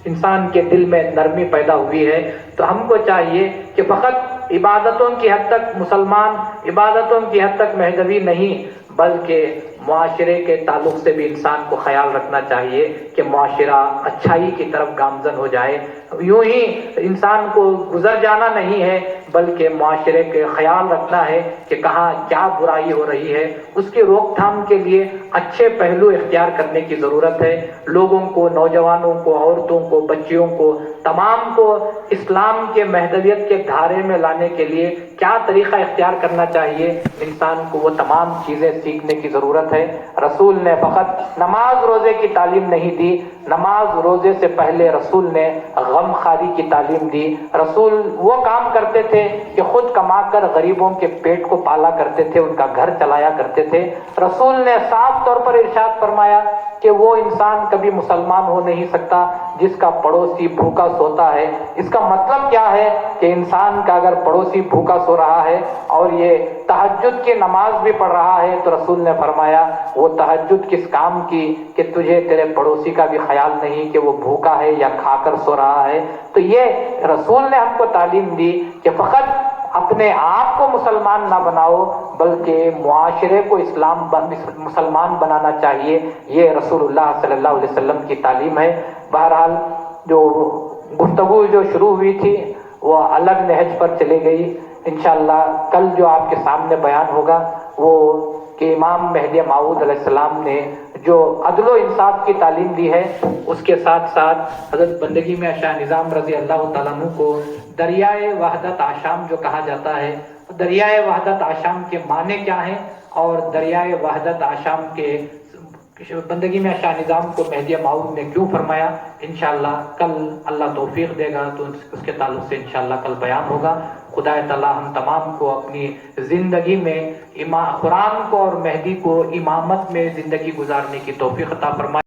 انسان کے دل میں نرمی پیدا ہوئی ہے۔ تو ہم کو چاہیے کہ فقط عبادتوں کی حد تک مسلمان، عبادتوں کی حد تک مہذبی نہیں، بلکہ معاشرے کے تعلق سے بھی انسان کو خیال رکھنا چاہیے کہ معاشرہ اچھائی کی طرف گامزن ہو جائے۔ یوں ہی انسان کو گزر جانا نہیں ہے، بلکہ معاشرے کے خیال رکھنا ہے کہ کہاں کیا برائی ہو رہی ہے، اس کی روک تھام کے لیے اچھے پہلو اختیار کرنے کی ضرورت ہے۔ لوگوں کو، نوجوانوں کو، عورتوں کو، بچیوں کو، تمام کو اسلام کے مہذبیت کے دھارے میں لانے کے لیے کیا طریقہ اختیار کرنا چاہیے، انسان کو وہ تمام چیزیں سیکھنے کی ضرورت ہے۔ رسول نے فقط نماز روزے کی تعلیم نہیں دی، نماز روزے سے پہلے رسول نے غم خاری کی تعلیم دی۔ رسول وہ کام کرتے تھے کہ خود کما کر غریبوں کے پیٹ کو پالا کرتے تھے، ان کا گھر چلایا کرتے تھے۔ رسول نے صاف طور پر ارشاد فرمایا کہ وہ انسان کبھی مسلمان ہو نہیں سکتا جس کا پڑوسی بھوکا سوتا ہے۔ اس کا مطلب کیا ہے کہ انسان کا اگر پڑوسی بھوکا سو رہا ہے اور یہ تہجد کی نماز بھی پڑھ رہا ہے تو رسول نے فرمایا وہ تہجد کس کام کی کہ تجھے تیرے پڑوسی کا بھی خیال نہیں کہ وہ بھوکا ہے یا کھا کر سو رہا ہے۔ تو یہ رسول نے ہم کو تعلیم دی کہ فقط اپنے آپ کو مسلمان نہ بناؤ بلکہ معاشرے کو مسلمان بنانا چاہیے۔ یہ رسول اللہ صلی اللہ علیہ وسلم کی تعلیم ہے۔ بہرحال جو گفتگو جو شروع ہوئی تھی وہ الگ نہج پر چلی گئی۔ انشاءاللہ کل جو آپ کے سامنے بیان ہوگا وہ کہ امام مہدی موعود علیہ السلام نے جو عدل و انصاف کی تعلیم دی ہے، اس کے ساتھ ساتھ حضرت بندگی میں شاہ نظام رضی اللہ تعالیٰ عنہ کو دریائے وحدت آشام جو کہا جاتا ہے، دریائے وحدت آشام کے معنی کیا ہیں اور دریائے وحدت آشام کے بندگی میں شاہ نظام کو مہدی موعود نے کیوں فرمایا، انشاءاللہ کل اللہ توفیق دے گا تو اس کے تعلق سے انشاءاللہ کل بیان ہوگا۔ خدا تعالی ہم تمام کو اپنی زندگی میں قرآن کو اور مہدی کو امامت میں زندگی گزارنے کی توفیق عطا فرمائے۔